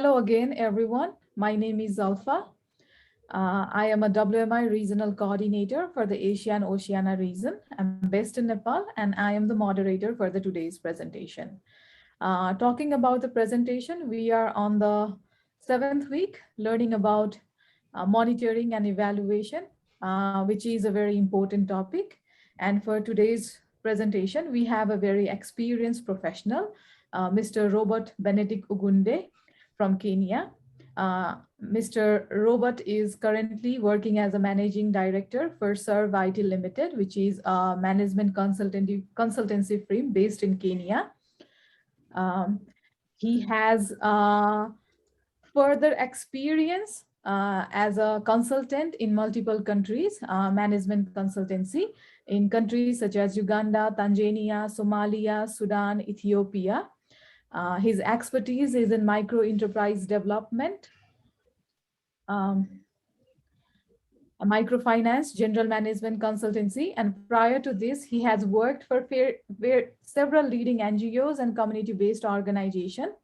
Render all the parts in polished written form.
Hello again, everyone. My name is Alpha. I am a WMI regional coordinator for the Asia and Oceania region. I'm based in Nepal and I am the moderator for the today's presentation. Talking about the presentation, we are on the 7th week learning about monitoring and evaluation, which is a very important topic. And for today's presentation, we have a very experienced professional, Mr. Robert Benedict Ogunde from Kenya. Mr. Robert is currently working as a managing director for Serve IT Limited, which is a management consultancy firm based in Kenya. He has further experience as a consultant in multiple countries, management consultancy in countries such as Uganda, Tanzania, Somalia, Sudan, Ethiopia. His expertise is in micro enterprise development, microfinance, general management consultancy, and prior to this, he has worked for several leading NGOs and community-based organizations.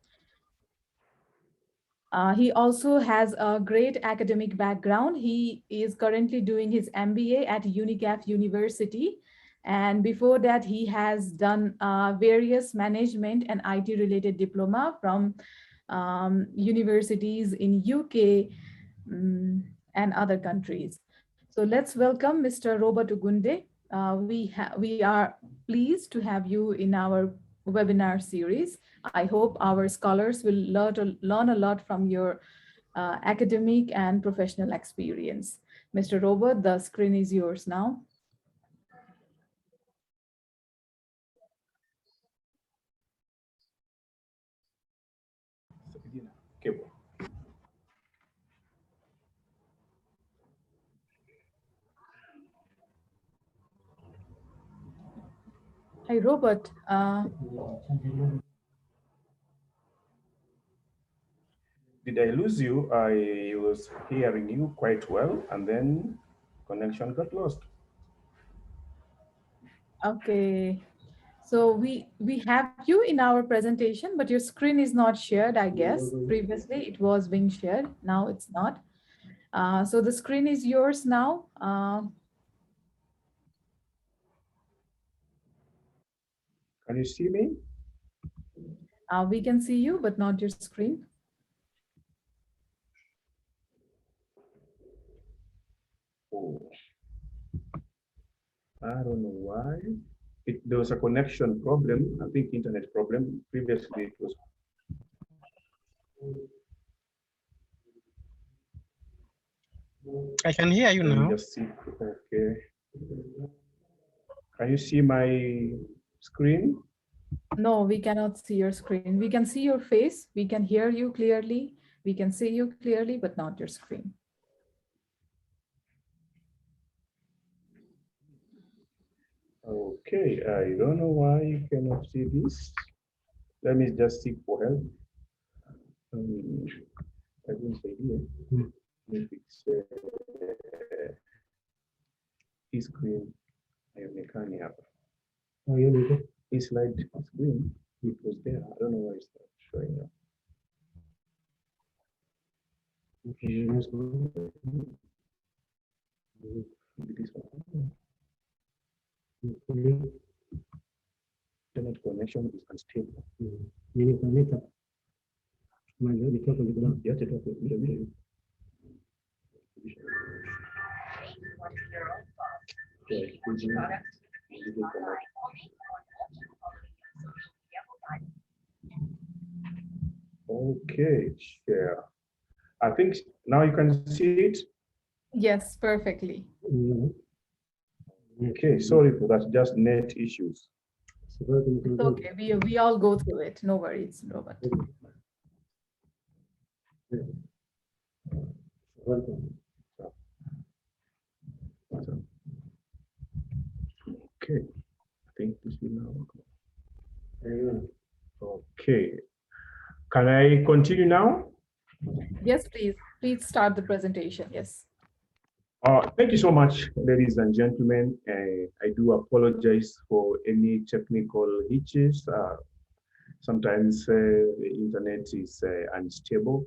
He also has a great academic background. He is currently doing his MBA at UNICAF University. And before that, he has done various management and IT related diploma from universities in UK and other countries. So let's welcome Mr. Robert Ogunde. We are pleased to have you in our webinar series. I hope our scholars will learn a lot from your academic and professional experience. Mr. Robert, the screen is yours now. Hi, Robert. Did I lose you? I was hearing you quite well, and then connection got lost. Okay. So we have you in our presentation, but your screen is not shared, I guess. Previously, it was being shared. Now it's not. So the screen is yours now. Can you see me? We can see you, but not your screen. Oh, I don't know why. There was a connection problem. I think internet problem. Previously, it was. I can hear you now. Just see. Okay. Can you see my screen? No, we cannot see your screen. We can see your face. We can hear you clearly. We can see you clearly, but not your screen. Okay, I don't know why you cannot see this. Let me just seek for help. I didn't say here. If it's his screen, I am a up. Oh, you need it. His slide screen, it was there. I don't know why it's not showing up. Okay, let's go. This one. Internet connection is unstable. Okay, share. I think now you can see it. Yes, perfectly. Okay, sorry for that, just net issues. It's okay, we all go through it. No worries, Robert. Okay, I think this will now work. Okay, can I continue now? Yes, please. Please start the presentation. Yes. Thank you so much, ladies and gentlemen. I do apologize for any technical hitches. Sometimes the internet is unstable.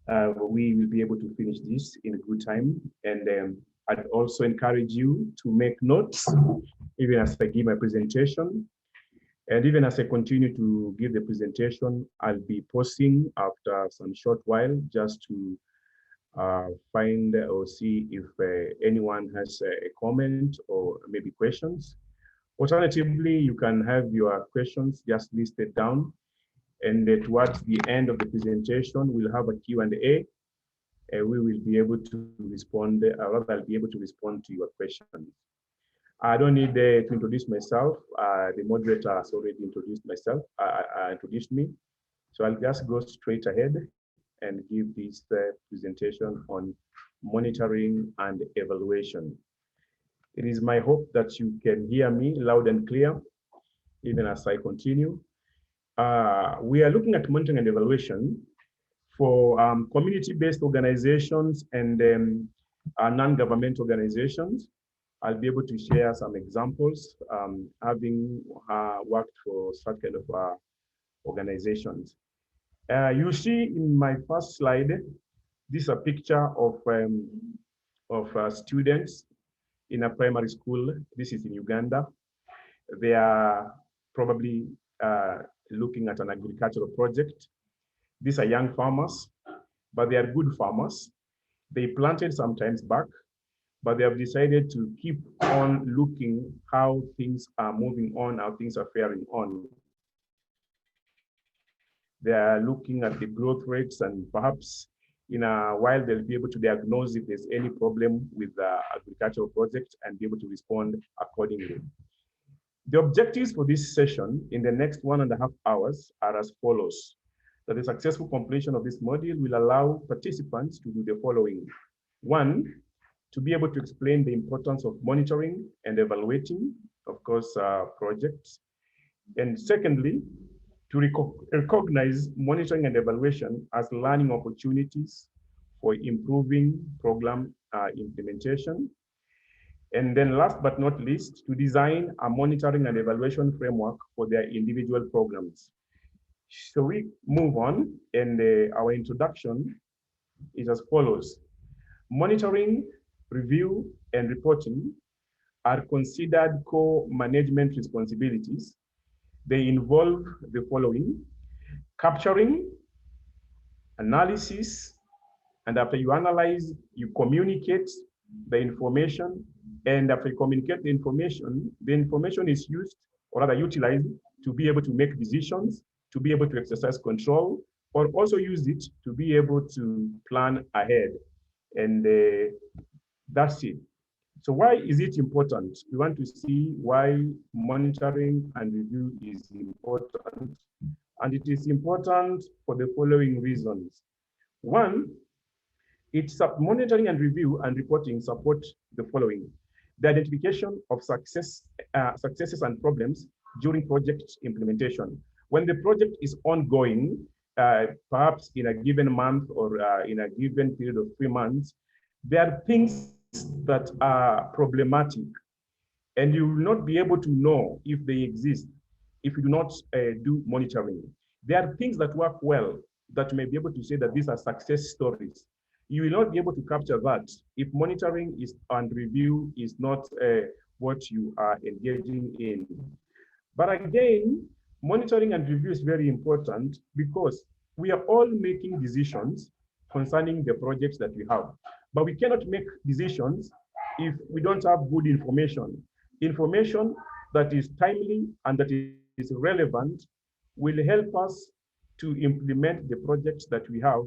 We will be able to finish this in a good time. And I'd also encourage you to make notes, even as I give my presentation. And even as I continue to give the presentation, I'll be pausing after some short while just to find or see if anyone has a comment or maybe questions. Alternatively, you can have your questions just listed down, and towards the end of the presentation, we'll have a Q&A. We will be able to respond, or rather, I'll be able to respond to your questions. I don't need to introduce myself. The moderator has already introduced myself, introduced me. So I'll just go straight ahead and give this presentation on monitoring and evaluation. It is my hope that you can hear me loud and clear, even as I continue. We are looking at monitoring and evaluation for community-based organizations and non-government organizations. I'll be able to share some examples, having worked for such kind of organizations. You see in my first slide, this is a picture of students in a primary school. This is in Uganda. They are probably looking at an agricultural project. These are young farmers, but they are good farmers. They planted some times back, but they have decided to keep on looking how things are moving on, how things are faring on. They are looking at the growth rates, and perhaps in a while they'll be able to diagnose if there's any problem with the agricultural project and be able to respond accordingly. The objectives for this session in the next 1.5 hours are as follows. That the successful completion of this module will allow participants to do the following. One, to be able to explain the importance of monitoring and evaluating, of course, projects. And secondly, to recognize monitoring and evaluation as learning opportunities for improving program implementation. And then last but not least, to design a monitoring and evaluation framework for their individual programs. So we move on, and our introduction is as follows. Monitoring, review, and reporting are considered core management responsibilities. They involve the following: capturing, analysis, and after you analyze, you communicate the information, and after you communicate the information is used, or rather utilized, to be able to make decisions, to be able to exercise control, or also use it to be able to plan ahead. And that's it. So why is it important? We want to see why monitoring and review is important. And it is important for the following reasons. One, it's monitoring and review and reporting support the following: the identification of successes and problems during project implementation. When the project is ongoing, perhaps in a given month or in a given period of 3 months, there are things that are problematic, and you will not be able to know if they exist if you do not do monitoring. There are things that work well that you may be able to say that these are success stories. You will not be able to capture that if monitoring is and review is not what you are engaging in. But again, monitoring and review is very important because we are all making decisions concerning the projects that we have. But we cannot make decisions if we don't have good information. Information that is timely and that is relevant will help us to implement the projects that we have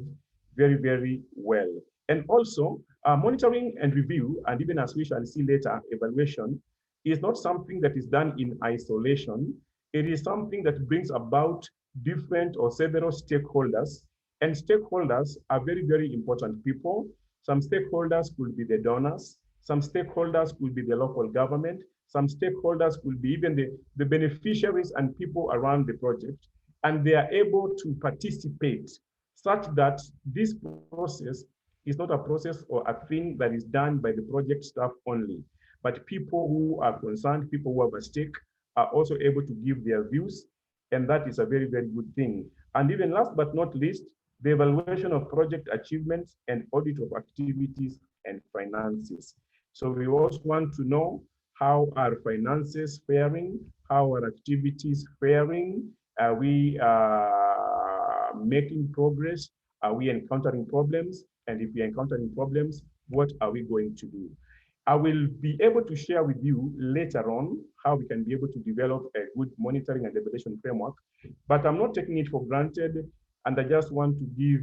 very, very well. And also, monitoring and review, and even as we shall see later, evaluation, is not something that is done in isolation. It is something that brings about different or several stakeholders. And stakeholders are very, very important people. Some stakeholders could be the donors. Some stakeholders could be the local government. Some stakeholders could be even the beneficiaries and people around the project. And they are able to participate such that this process is not a process or a thing that is done by the project staff only, but people who are concerned, people who have a stake, are also able to give their views And that is a very, very good thing. And even last but not least, the evaluation of project achievements and audit of activities and finances. So we also want to know how are finances faring, how are activities faring, are we making progress, are we encountering problems, and if we're encountering problems, what are we going to do? I will be able to share with you later on how we can be able to develop a good monitoring and evaluation framework, but I'm not taking it for granted. And I just want to give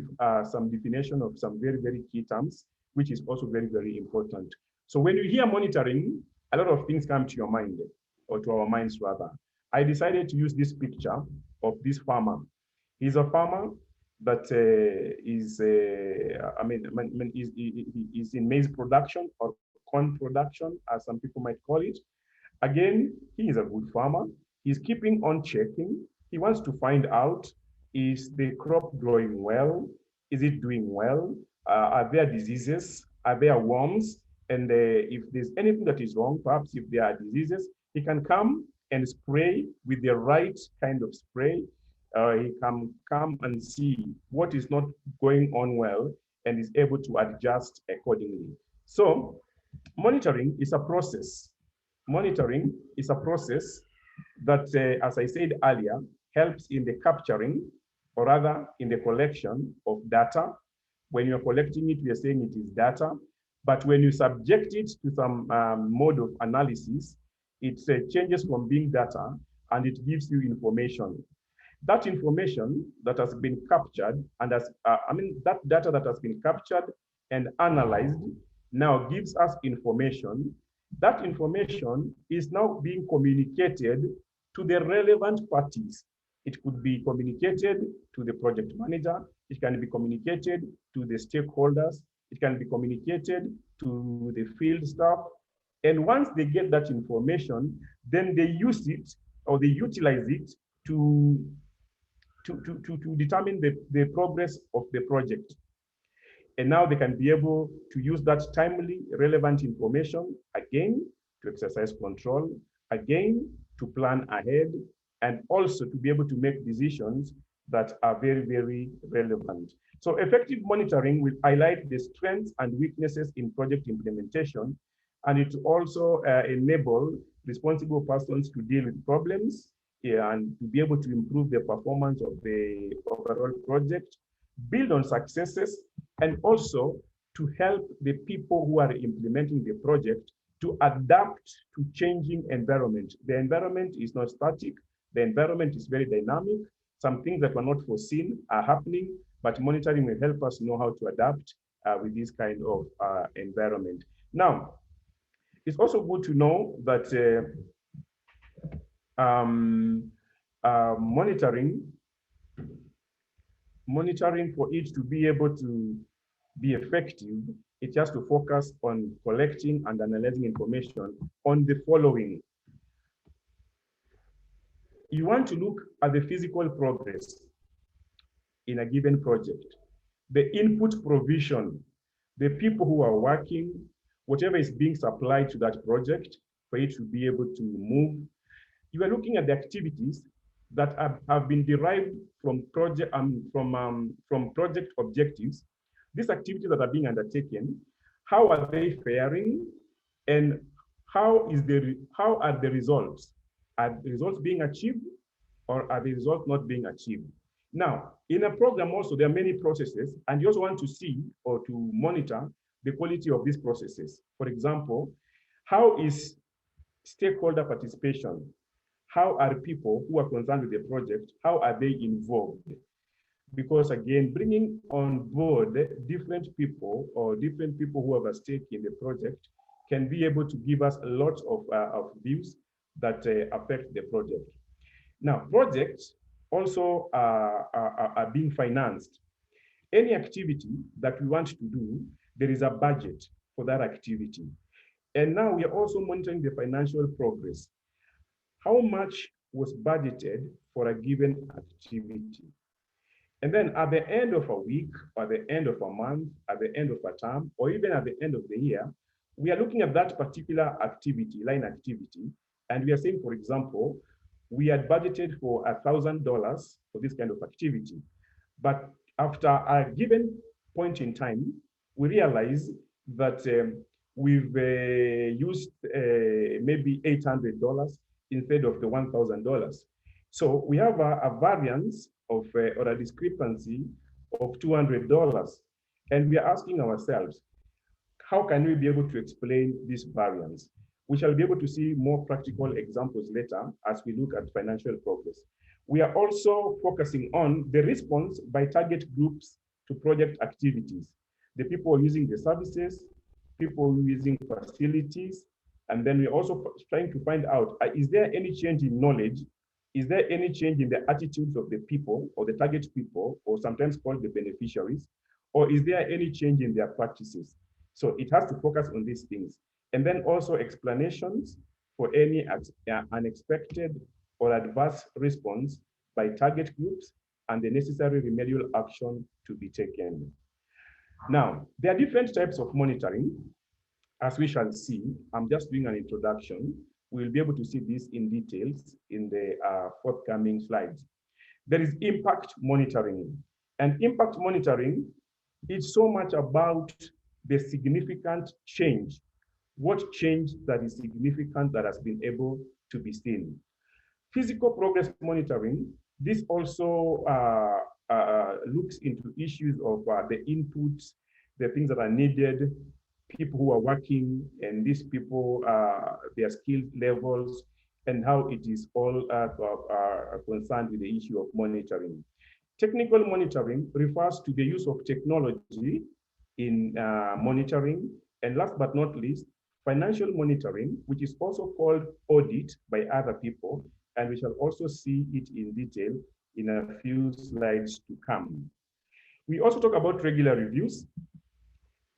some definition of some very, very key terms, which is also very, very important. So when you hear monitoring, a lot of things come to your mind, or to our minds rather. I decided to use this picture of this farmer. He's a farmer that is in maize production or corn production, as some people might call it. Again, he is a good farmer. He's keeping on checking. He wants to find out, is the crop growing well? Is it doing well? Are there diseases? Are there worms? And if there's anything that is wrong, perhaps if there are diseases, he can come and spray with the right kind of spray. He can come and see what is not going on well and is able to adjust accordingly. So monitoring is a process. Monitoring is a process that, as I said earlier, helps in the capturing, or rather in the collection of data. When you're collecting it, we are saying it is data. But when you subject it to some mode of analysis, it changes from being data and it gives you information. That information that has been captured and that data that has been captured and analyzed now gives us information. That information is now being communicated to the relevant parties. It could be communicated to the project manager. It can be communicated to the stakeholders. It can be communicated to the field staff. And once they get that information, then they use it or they utilize it to determine the progress of the project. And now they can be able to use that timely, relevant information, again, to exercise control, again, to plan ahead, and also to be able to make decisions that are very, very relevant. So effective monitoring will highlight the strengths and weaknesses in project implementation, and it also enable responsible persons to deal with problems, and to be able to improve the performance of the overall project, build on successes, and also to help the people who are implementing the project to adapt to changing environment. The environment is not static. The environment is very dynamic. Some things that were not foreseen are happening, but monitoring will help us know how to adapt with this kind of environment. Now, it's also good to know that monitoring, for it to be able to be effective, it has to focus on collecting and analyzing information on the following. You want to look at the physical progress in a given project, the input provision, the people who are working, whatever is being supplied to that project for it to be able to move. You are looking at the activities that have been derived from project objectives. These activities that are being undertaken, how are they faring, and how are the results? Are the results being achieved, or are the results not being achieved? Now, in a program also, there are many processes, and you also want to see or to monitor the quality of these processes. For example, how is stakeholder participation? How are people who are concerned with the project, how are they involved? Because again, bringing on board different people or different people who have a stake in the project can be able to give us a lot of views that affect the project. Now, projects also are being financed. Any activity that we want to do, there is a budget for that activity. And now we are also monitoring the financial progress. How much was budgeted for a given activity? And then at the end of a week, or the end of a month, at the end of a term, or even at the end of the year, we are looking at that particular activity, line activity, and we are saying, for example, we had budgeted for $1,000 for this kind of activity. But after a given point in time, we realized that we've used maybe $800 instead of the $1,000. So we have a variance of or a discrepancy of $200. And we are asking ourselves, how can we be able to explain this variance? We shall be able to see more practical examples later as we look at financial progress. We are also focusing on the response by target groups to project activities. The people using the services, people using facilities, and then we're also trying to find out, is there any change in knowledge? Is there any change in the attitudes of the people or the target people, or sometimes called the beneficiaries? Or is there any change in their practices? So it has to focus on these things. And then also explanations for any unexpected or adverse response by target groups and the necessary remedial action to be taken. Now, there are different types of monitoring, as we shall see. I'm just doing an introduction. We'll be able to see this in details in the forthcoming slides. There is impact monitoring. And impact monitoring is so much about the significant change. What change that is significant that has been able to be seen. Physical progress monitoring, this also looks into issues of the inputs, the things that are needed, people who are working, and these people, their skill levels, and how it is all concerned with the issue of monitoring. Technical monitoring refers to the use of technology in monitoring, and last but not least, financial monitoring, which is also called audit by other people, and we shall also see it in detail in a few slides to come. We also talk about regular reviews,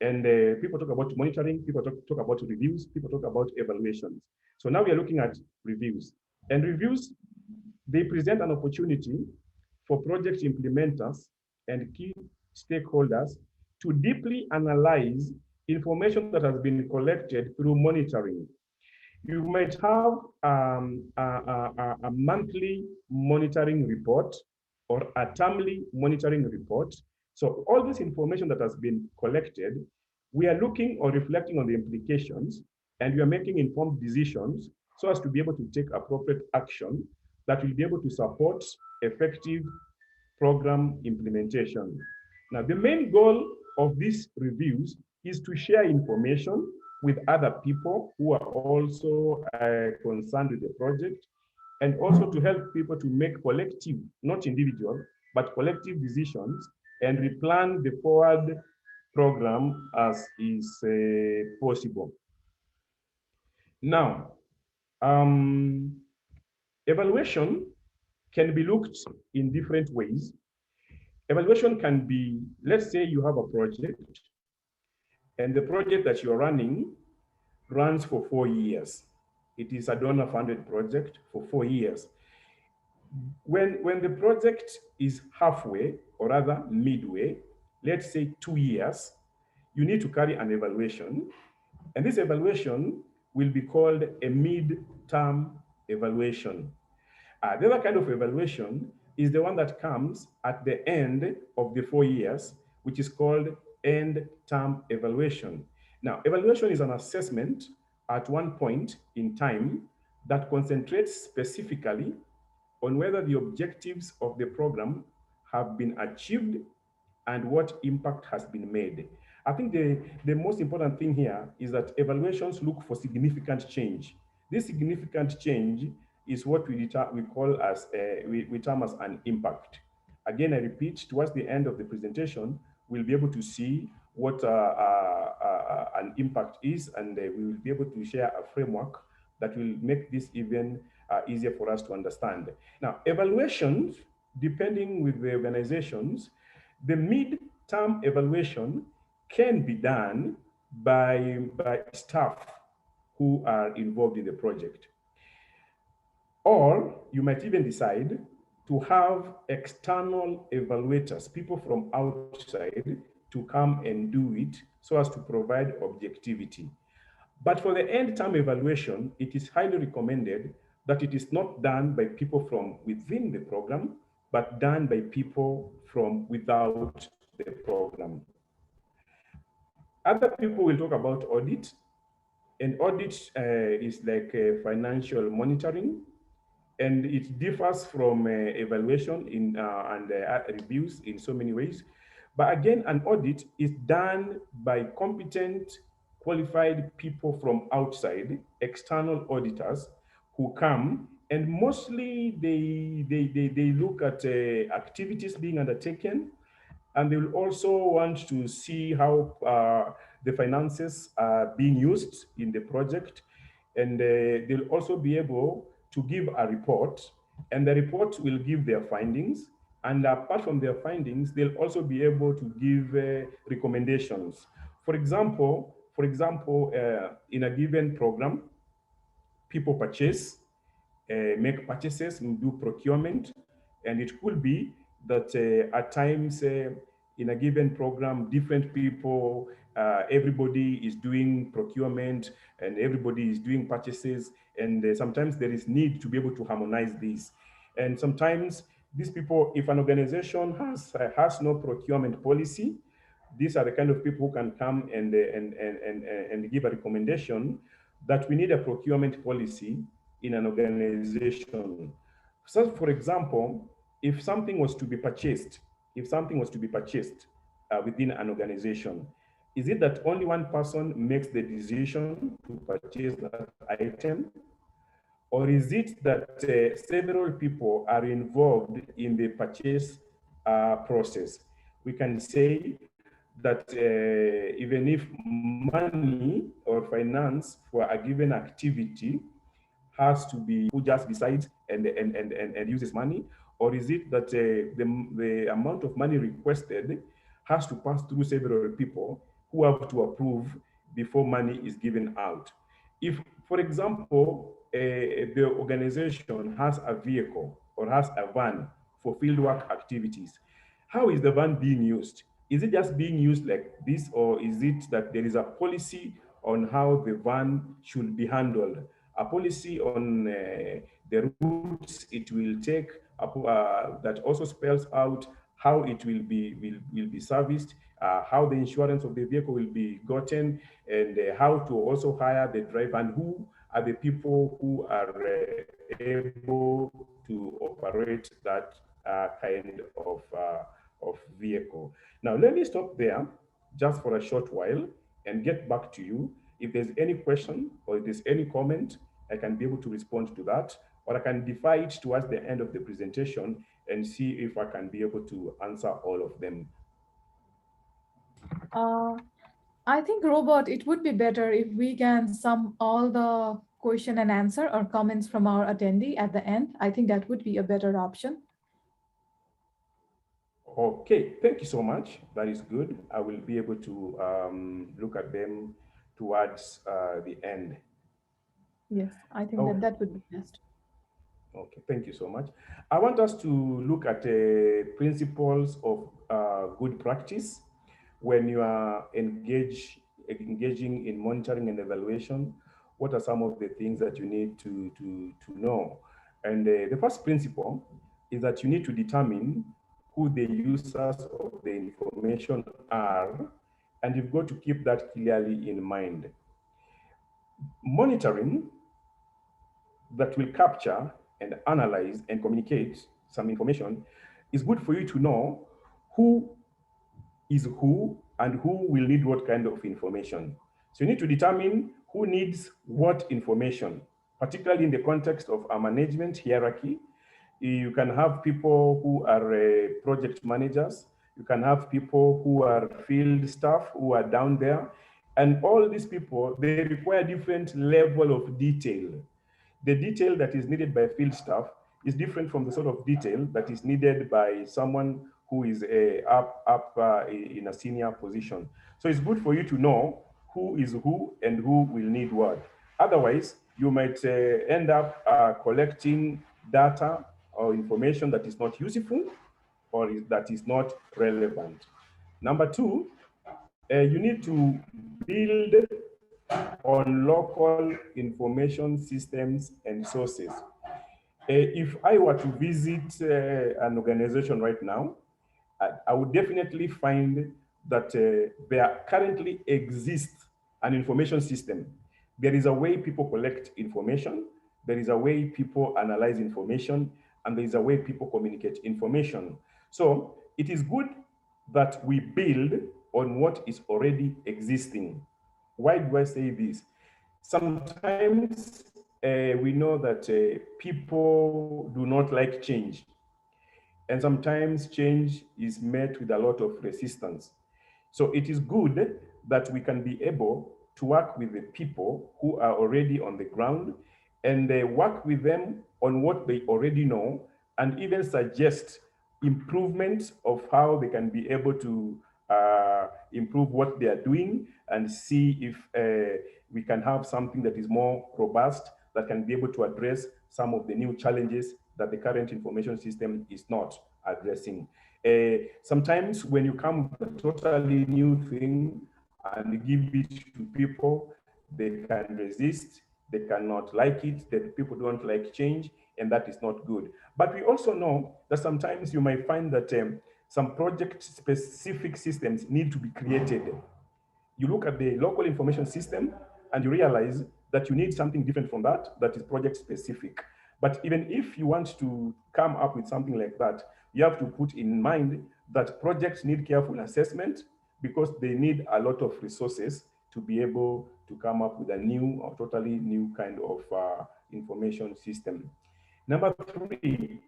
and people talk about monitoring, people talk about reviews, people talk about evaluations. So now we are looking at reviews. And reviews, they present an opportunity for project implementers and key stakeholders to deeply analyze information that has been collected through monitoring. You might have a monthly monitoring report or a termly monitoring report. So all this information that has been collected, we are looking or reflecting on the implications, and we are making informed decisions so as to be able to take appropriate action that will be able to support effective program implementation. Now, the main goal of these reviews is to share information with other people who are also concerned with the project, and also to help people to make collective, not individual, but collective decisions and replan the forward program as is possible. Now, evaluation can be looked in different ways. Evaluation can be, let's say you have a project, and the project that you're running runs for 4 years. It is a donor-funded project for 4 years. When the project is halfway, or rather midway, let's say 2 years, you need to carry an evaluation. And this evaluation will be called a mid-term evaluation. The other kind of evaluation is the one that comes at the end of the 4 years, which is called end-term evaluation. Now, evaluation is an assessment at one point in time that concentrates specifically on whether the objectives of the program have been achieved and what impact has been made. I think the most important thing here is that evaluations look for significant change. This significant change is what we call as, we term as an impact. Again, I repeat, towards the end of the presentation, we'll be able to see what an impact is, and we will be able to share a framework that will make this even easier for us to understand. Now, evaluations, depending with the organizations, the mid-term evaluation can be done by staff who are involved in the project. Or you might even decide to have external evaluators, people from outside, to come and do it so as to provide objectivity. But for the end-term evaluation, it is highly recommended that it is not done by people from within the program, but done by people from without the program. Other people will talk about audit, and audit is like financial monitoring, and it differs from evaluation and reviews in so many ways. But again, an audit is done by competent, qualified people from outside, external auditors who come, and mostly they look at activities being undertaken, and they will also want to see how the finances are being used in the project, and they'll also be able to give a report, and the report will give their findings, and apart from their findings, they'll also be able to give recommendations. For example, in a given program, people purchase, make purchases, and do procurement. And it could be that at times in a given program, different people, everybody is doing procurement and everybody is doing purchases. And sometimes there is need to be able to harmonize these. And sometimes these people, if an organization has no procurement policy, these are the kind of people who can come and give a recommendation that we need a procurement policy in an organization. So, for example, if something was to be purchased, within an organization, is it that only one person makes the decision to purchase that item? Or is it that several people are involved in the purchase process? We can say that even if money or finance for a given activity has to be who just decides and uses money, or is it that the amount of money requested has to pass through several people who have to approve before money is given out? If, for example, the organization has a vehicle or has a van for fieldwork activities, how is the van being used? Is it just being used like this, or is it that there is a policy on how the van should be handled, a policy on the routes it will take, that also spells out how it will be serviced, how the insurance of the vehicle will be gotten, and how to also hire the driver, and who are the people who are able to operate that kind of vehicle. Now, let me stop there just for a short while and get back to you. If there's any question or if there's any comment, I can be able to respond to that, or I can defer it towards the end of the presentation and see if I can be able to answer all of them. Uh, I think, Robert, it would be better if we can sum all the question and answer or comments from our attendee at the end. I think that would be a better option. Okay, thank you so much. That is good. I will be able to look at them towards the end. Yes, I think that Oh, that would be best. okay, thank you so much. I want us to look at principles of good practice when you are engaging in monitoring and evaluation. What are some of the things that you need to know? And the first principle is that you need to determine who the users of the information are, and you've got to keep that clearly in mind. Monitoring that will capture and analyze and communicate some information is good for you to know who is who and who will need what kind of information. So you need to determine who needs what information, particularly in the context of a management hierarchy. You can have people who are project managers. You can have people who are field staff who are down there. And all these people, they require different level of detail. The detail that is needed by field staff is different from the sort of detail that is needed by someone who is up in a senior position. So it's good for you to know who is who and who will need what. Otherwise, you might end up collecting data or information that is not useful or that is not relevant. Number two, you need to build on local information systems and sources. If I were to visit an organization right now, I would definitely find that there currently exists an information system. There is a way people collect information, there is a way people analyze information, and there is a way people communicate information. So it is good that we build on what is already existing. Why do I say this? Sometimes we know that people do not like change. And sometimes change is met with a lot of resistance. So it is good that we can be able to work with the people who are already on the ground and work with them on what they already know and even suggest improvements of how they can be able to improve what they are doing and see if we can have something that is more robust that can be able to address some of the new challenges that the current information system is not addressing. Sometimes when you come with a totally new thing and give it to people, they can resist, they cannot like it, that people don't like change, and that is not good. But we also know that sometimes you might find that some project-specific systems need to be created. You look at the local information system and you realize that you need something different from that, that is project specific. But even if you want to come up with something like that, you have to put in mind that projects need careful assessment because they need a lot of resources to be able to come up with a new or totally new kind of information system. Number three,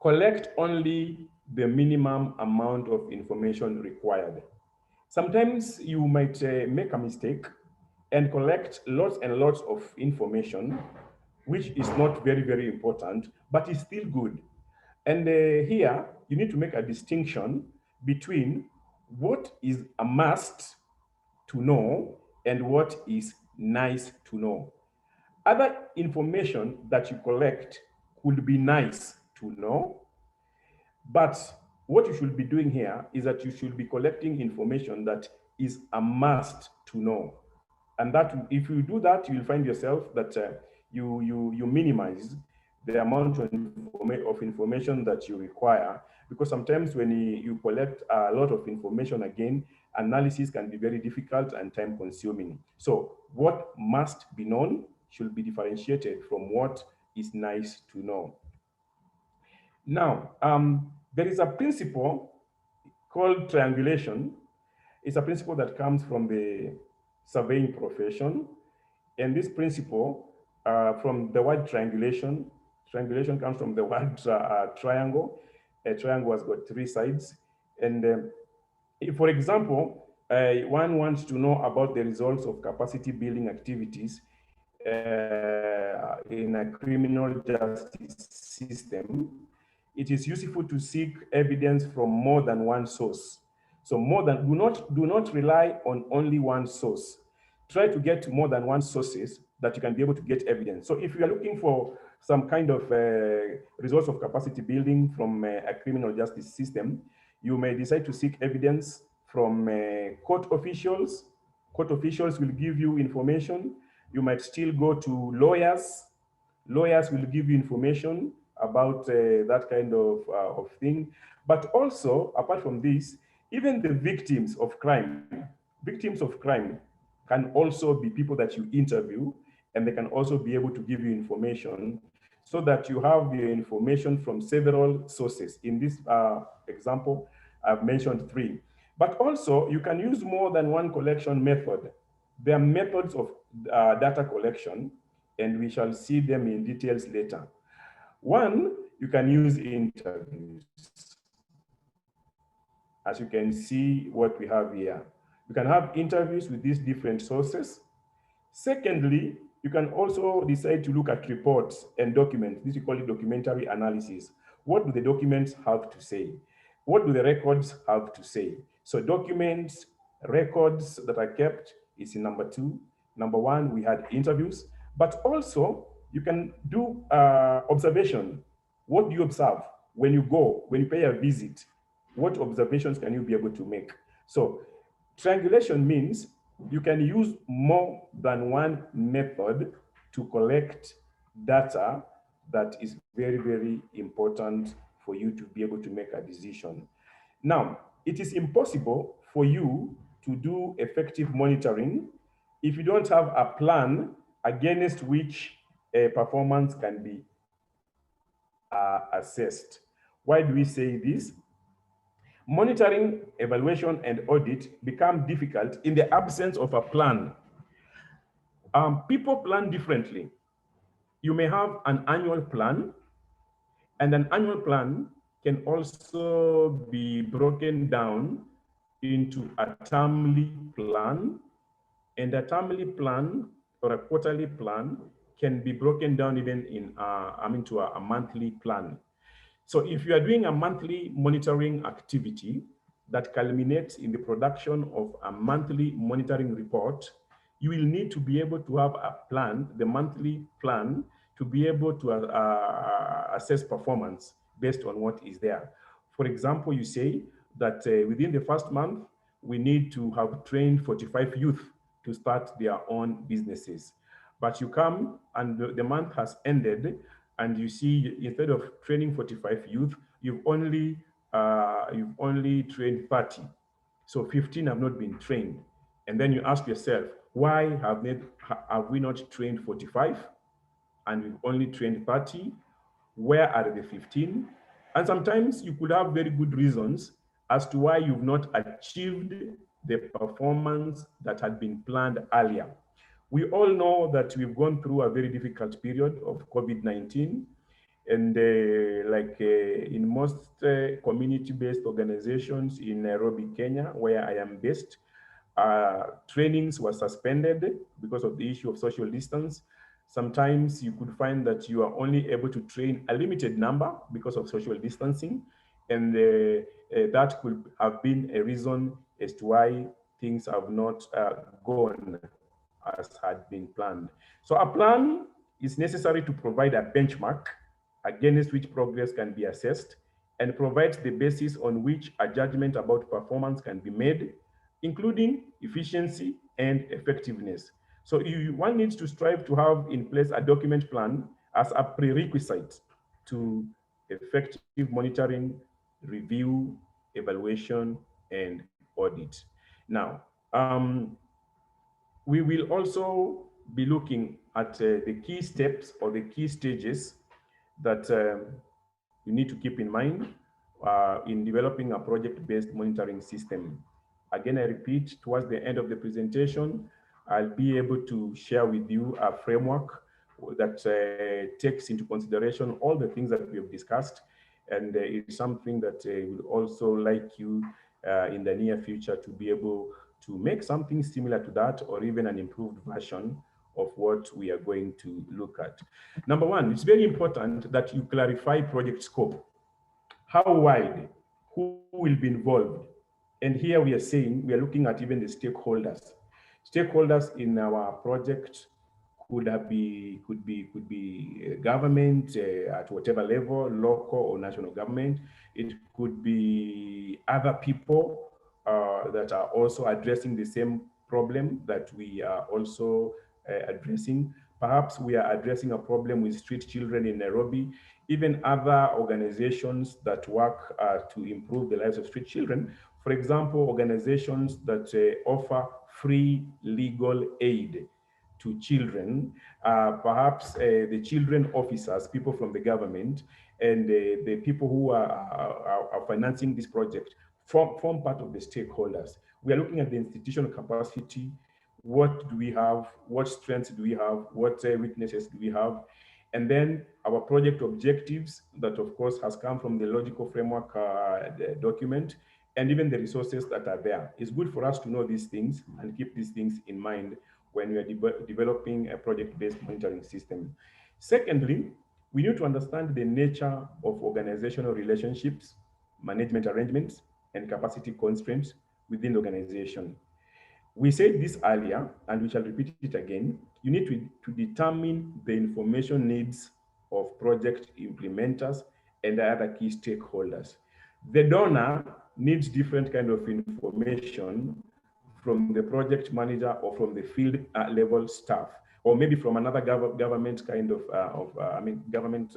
collect only the minimum amount of information required. Sometimes you might make a mistake and collect lots and lots of information, which is not very, very important, but is still good. And here, you need to make a distinction between what is a must to know and what is nice to know. Other information that you collect could be nice to know, but what you should be doing here is that you should be collecting information that is a must to know. And that, if you do that, you'll find yourself that you minimize the amount of information that you require, because sometimes when you collect a lot of information again, analysis can be very difficult and time consuming. So what must be known should be differentiated from what is nice to know. Now, there is a principle called triangulation. It's a principle that comes from the surveying profession. And this principle, from the word triangulation, triangulation comes from the word triangle. A triangle has got three sides. And if, for example, one wants to know about the results of capacity building activities in a criminal justice system, it is useful to seek evidence from more than one source. So do not rely on only one source. Try to get more than one sources that you can be able to get evidence. So if you are looking for some kind of results of capacity building from a criminal justice system, you may decide to seek evidence from court officials. Court officials will give you information. You might still go to lawyers. Lawyers will give you information about that kind of thing. But also, apart from this, even the victims of crime can also be people that you interview, and they can also be able to give you information so that you have the information from several sources. In this example, I've mentioned three. But also, you can use more than one collection method. There are methods of data collection, and we shall see them in details later. One, you can use interviews. As you can see what we have here. You can have interviews with these different sources. Secondly, you can also decide to look at reports and documents. This we call it documentary analysis. What do the documents have to say? What do the records have to say? So documents, records that are kept is in number two. Number one, we had interviews, but also you can do observation. What do you observe when you go, when you pay a visit? What observations can you be able to make? So triangulation means you can use more than one method to collect data that is very, very important for you to be able to make a decision. Now, it is impossible for you to do effective monitoring if you don't have a plan against which performance can be assessed. Why do we say this? Monitoring, evaluation, and audit become difficult in the absence of a plan. People plan differently. You may have an annual plan, and an annual plan can also be broken down into a termly plan, and a termly plan or a quarterly plan can be broken down even into a monthly plan. So if you are doing a monthly monitoring activity that culminates in the production of a monthly monitoring report, you will need to be able to have a plan, the monthly plan, to be able to assess performance based on what is there. For example, you say that within the first month, we need to have trained 45 youth to start their own businesses. But you come and the month has ended, and you see instead of training 45 youth, you've only trained 30. So 15 have not been trained. And then you ask yourself, why have we not trained 45 and we've only trained 30? Where are the 15? And sometimes you could have very good reasons as to why you've not achieved the performance that had been planned earlier. We all know that we've gone through a very difficult period of COVID-19. And in most community-based organizations in Nairobi, Kenya, where I am based, trainings were suspended because of the issue of social distance. Sometimes you could find that you are only able to train a limited number because of social distancing. And that could have been a reason as to why things have not gone as had been planned. So a plan is necessary to provide a benchmark against which progress can be assessed and provides the basis on which a judgment about performance can be made, including efficiency and effectiveness. So one needs to strive to have in place a document plan as a prerequisite to effective monitoring, review, evaluation, and audit. Now, we will also be looking at the key steps or the key stages that you need to keep in mind in developing a project-based monitoring system. Again, I repeat, towards the end of the presentation, I'll be able to share with you a framework that takes into consideration all the things that we have discussed, and it's something that will also like you in the near future to be able to make something similar to that or even an improved version of what we are going to look at. Number one, it's very important that you clarify project scope. How wide? Who will be involved? And here we are saying, we are looking at even the stakeholders. Stakeholders in our project could be government at whatever level, local or national government. It could be other people that are also addressing the same problem that we are also addressing. Perhaps we are addressing a problem with street children in Nairobi, even other organizations that work to improve the lives of street children. For example, organizations that offer free legal aid to children, perhaps the children officers, people from the government, and the people who are financing this project form part of the stakeholders. We are looking at the institutional capacity. What do we have? What strengths do we have? What weaknesses do we have? And then our project objectives that of course has come from the logical framework document, and even the resources that are there. It's good for us to know these things and keep these things in mind when we are developing a project-based monitoring system. Secondly, we need to understand the nature of organizational relationships, management arrangements, and capacity constraints within the organization. We said this earlier, and we shall repeat it again. You need to determine the information needs of project implementers and other key stakeholders. The donor needs different kind of information from the project manager or from the field level staff. or maybe from another government kind of, government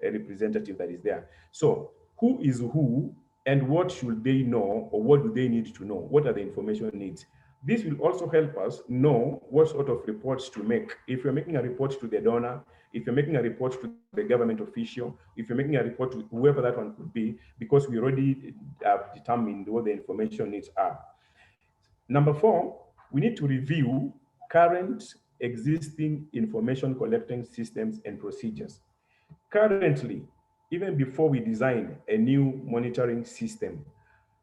representative that is there. So who is who, and what should they know, or what do they need to know? What are the information needs? This will also help us know what sort of reports to make. If you're making a report to the donor, if you're making a report to the government official, if you're making a report to whoever that one could be, because we already have determined what the information needs are. Number four, we need to review current existing information collecting systems and procedures. Currently, even before we design a new monitoring system,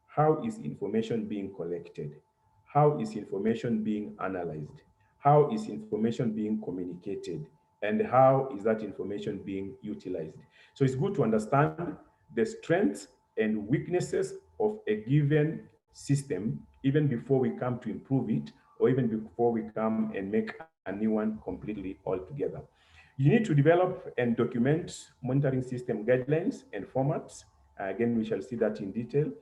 how is information being collected? How is information being analyzed? How is information being communicated? And how is that information being utilized? So it's good to understand the strengths and weaknesses of a given system even before we come to improve it, or even before we come and make a new one completely altogether. You need to develop and document monitoring system guidelines and formats. Again, we shall see that in detail.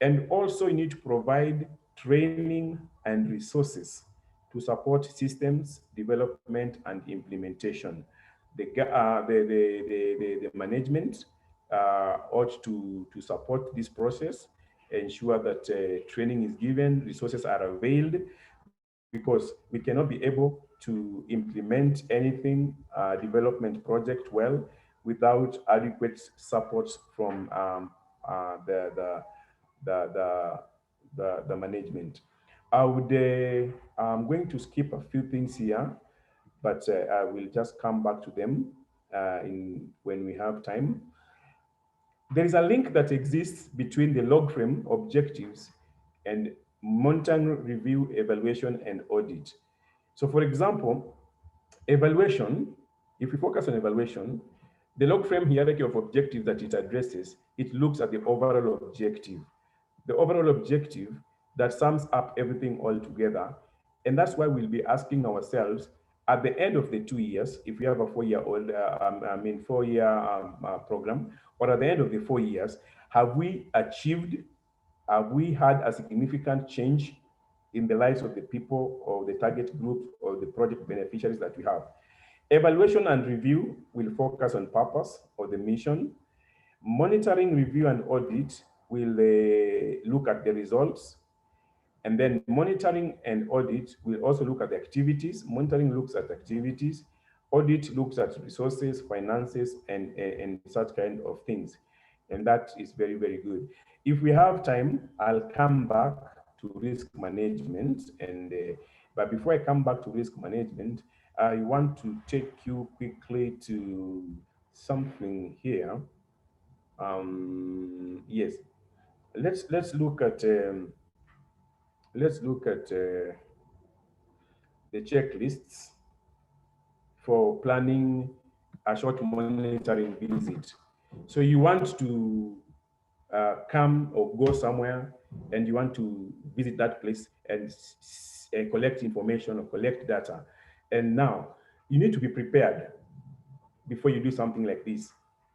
And also you need to provide training and resources to support systems development and implementation. The management ought to support this process, ensure that training is given, resources are availed, because we cannot be able to implement anything development project well without adequate support from the, the management. I'm going to skip a few things here, but I will just come back to them when we have time. There is a link that exists between the log frame objectives and monitoring, review, evaluation, and audit. So for example, evaluation, if we focus on evaluation, the log frame hierarchy of objectives that it addresses, it looks at the overall objective. The overall objective that sums up everything all together. And that's why we'll be asking ourselves at the end of the 2 years, if we have a 4-year-old, 4-year program, or at the end of the 4 years, have we had a significant change in the lives of the people or the target group or the project beneficiaries that we have? Evaluation and review will focus on purpose or the mission. Monitoring, review, and audit will look at the results. And then monitoring and audit will also look at the activities. Monitoring looks at activities. Audit looks at resources, finances, and such kind of things. And that is very, very good. If we have time, I'll come back to risk management. But before I come back to risk management, I want to take you quickly to something here. Yes, let's look at the checklists for planning a short monitoring visit. So you want to come or go somewhere and you want to visit that place and collect information or collect data. And now you need to be prepared before you do something like this.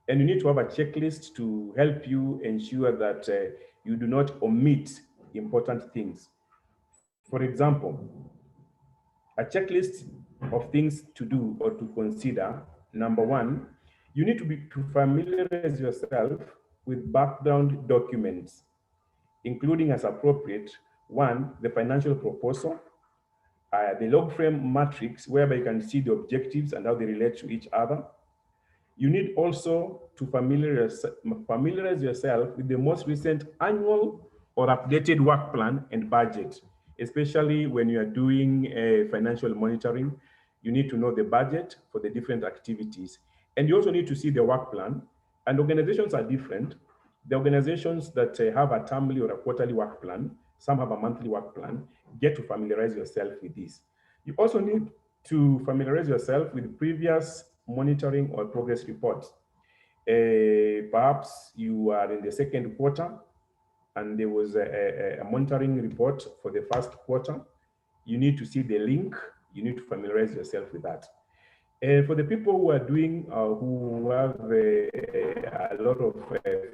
And you need to have a checklist to help you ensure that you do not omit important things. For example, a checklist of things to do or to consider. Number one, you need to familiarize yourself with background documents, including as appropriate, one, the financial proposal, the log frame matrix, whereby you can see the objectives and how they relate to each other. You need also to familiarize yourself with the most recent annual or updated work plan and budget, especially when you are doing financial monitoring. You need to know the budget for the different activities. And you also need to see the work plan. And organizations are different. The organizations that have a termly or a quarterly work plan, some have a monthly work plan, get to familiarize yourself with this. You also need to familiarize yourself with previous monitoring or progress reports. Perhaps you are in the second quarter and there was a monitoring report for the first quarter. You need to see the link. You need to familiarize yourself with that. For the people who are doing, who have a lot of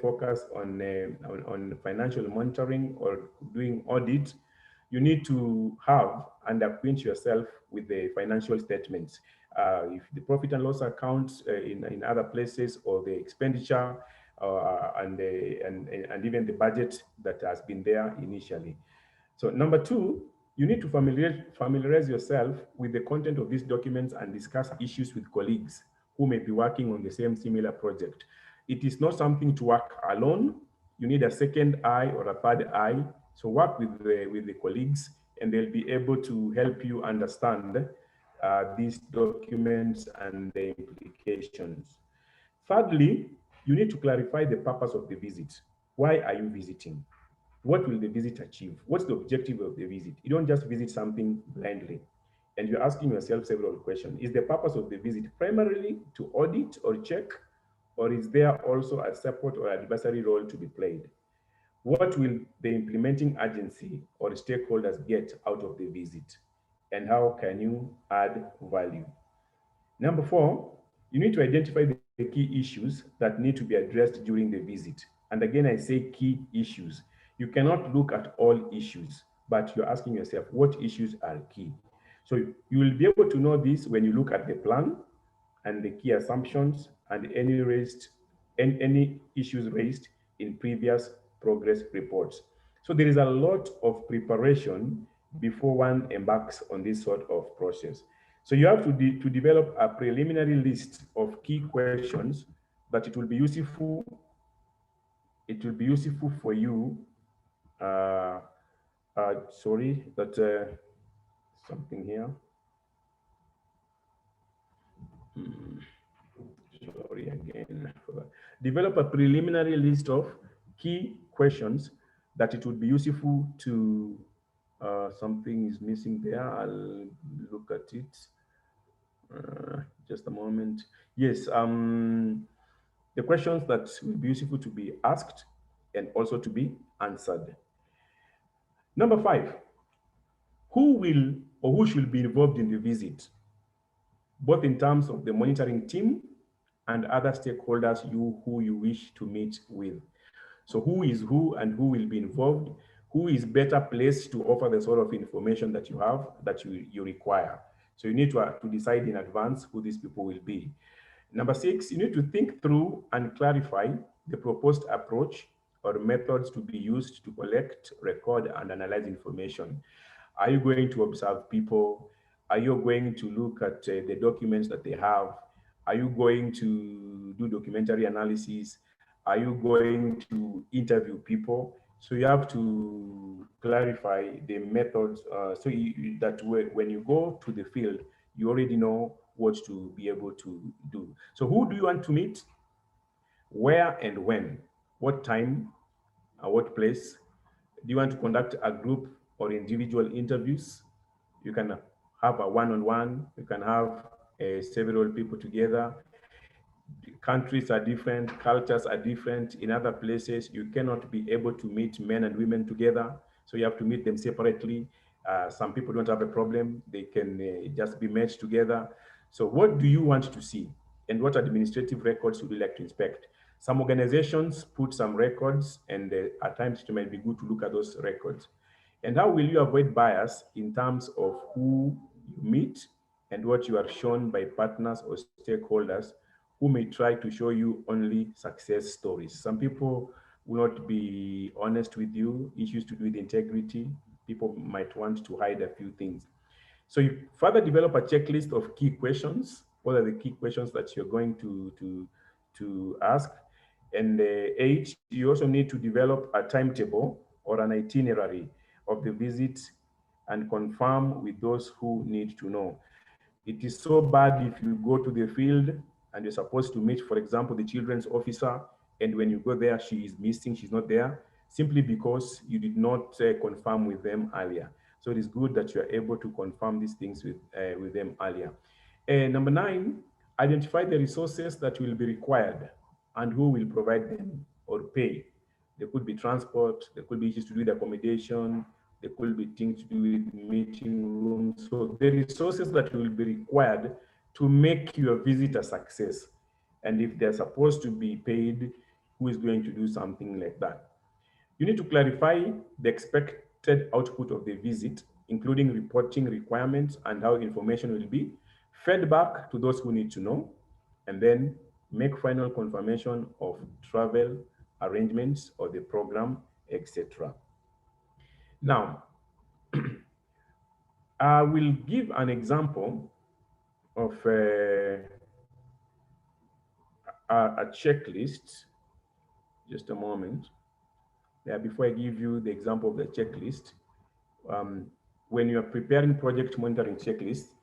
focus on financial monitoring or doing audit, You need to have and acquaint yourself with the financial statements. If the profit and loss accounts in other places, or the expenditure, and even the budget that has been there initially. So number two, you need to familiarize yourself with the content of these documents and discuss issues with colleagues who may be working on the same similar project. It is not something to work alone. You need a second eye or a third eye. So work with the colleagues, and they'll be able to help you understand these documents and the implications. Thirdly, you need to clarify the purpose of the visit. Why are you visiting? What will the visit achieve? What's the objective of the visit? You don't just visit something blindly. And you're asking yourself several questions. Is the purpose of the visit primarily to audit or check? Or is there also a support or advisory role to be played? What will the implementing agency or stakeholders get out of the visit? And how can you add value? Number four, you need to identify the key issues that need to be addressed during the visit. And again, I say key issues. You cannot look at all issues, but you're asking yourself, what issues are key? So you will be able to know this when you look at the plan and the key assumptions and any issues raised in previous progress reports. So there is a lot of preparation before one embarks on this sort of process. So you have to develop a preliminary list of key questions that it will be useful for you. Uh, Sorry, that something here. Sorry again for that. Develop a preliminary list of key questions that it would be useful to. Something is missing there. I'll look at it. Just a moment. Yes, the questions that will be useful to be asked and also to be answered. Number five, who will or who should be involved in the visit, both in terms of the monitoring team and other stakeholders who you wish to meet with. So who is who and who will be involved? Who is better placed to offer the sort of information that you have, that you require? So you need to decide in advance who these people will be. Number six, you need to think through and clarify the proposed approach or methods to be used to collect, record, and analyze information. Are you going to observe people? Are you going to look at the documents that they have? Are you going to do documentary analysis? Are you going to interview people? So you have to clarify the methods that when you go to the field, you already know what to be able to do. So who do you want to meet? Where and when? What time? What place? Do you want to conduct a group or individual interviews? You can have a one-on-one. You can have several people together. Countries are different, cultures are different. In other places, you cannot be able to meet men and women together, so you have to meet them separately. Some people don't have a problem, they can just be met together. So what do you want to see, and what administrative records would you like to inspect? Some organizations put some records, and at times it might be good to look at those records. And how will you avoid bias in terms of who you meet and what you are shown by partners or stakeholders who may try to show you only success stories? Some people will not be honest with you, issues to do with integrity. People might want to hide a few things. So you further develop a checklist of key questions. What are the key questions that you're going to ask? And eight, you also need to develop a timetable or an itinerary of the visit and confirm with those who need to know. It is so bad if you go to the field and you're supposed to meet, for example, the children's officer, and when you go there, she is missing, she's not there, simply because you did not confirm with them earlier. So it is good that you are able to confirm these things with them earlier. Number nine, identify the resources that will be required and who will provide them or pay. There could be transport, there could be issues to do with accommodation, there could be things to do with meeting rooms. So the resources that will be required to make your visit a success. And if they're supposed to be paid, who is going to do something like that? You need to clarify the output of the visit, including reporting requirements and how information will be fed back to those who need to know, and then make final confirmation of travel arrangements or the program, etc. Now, I will give an example of a checklist. Just a moment. Yeah, before I give you the example of the checklist, um, when you are preparing project monitoring checklist,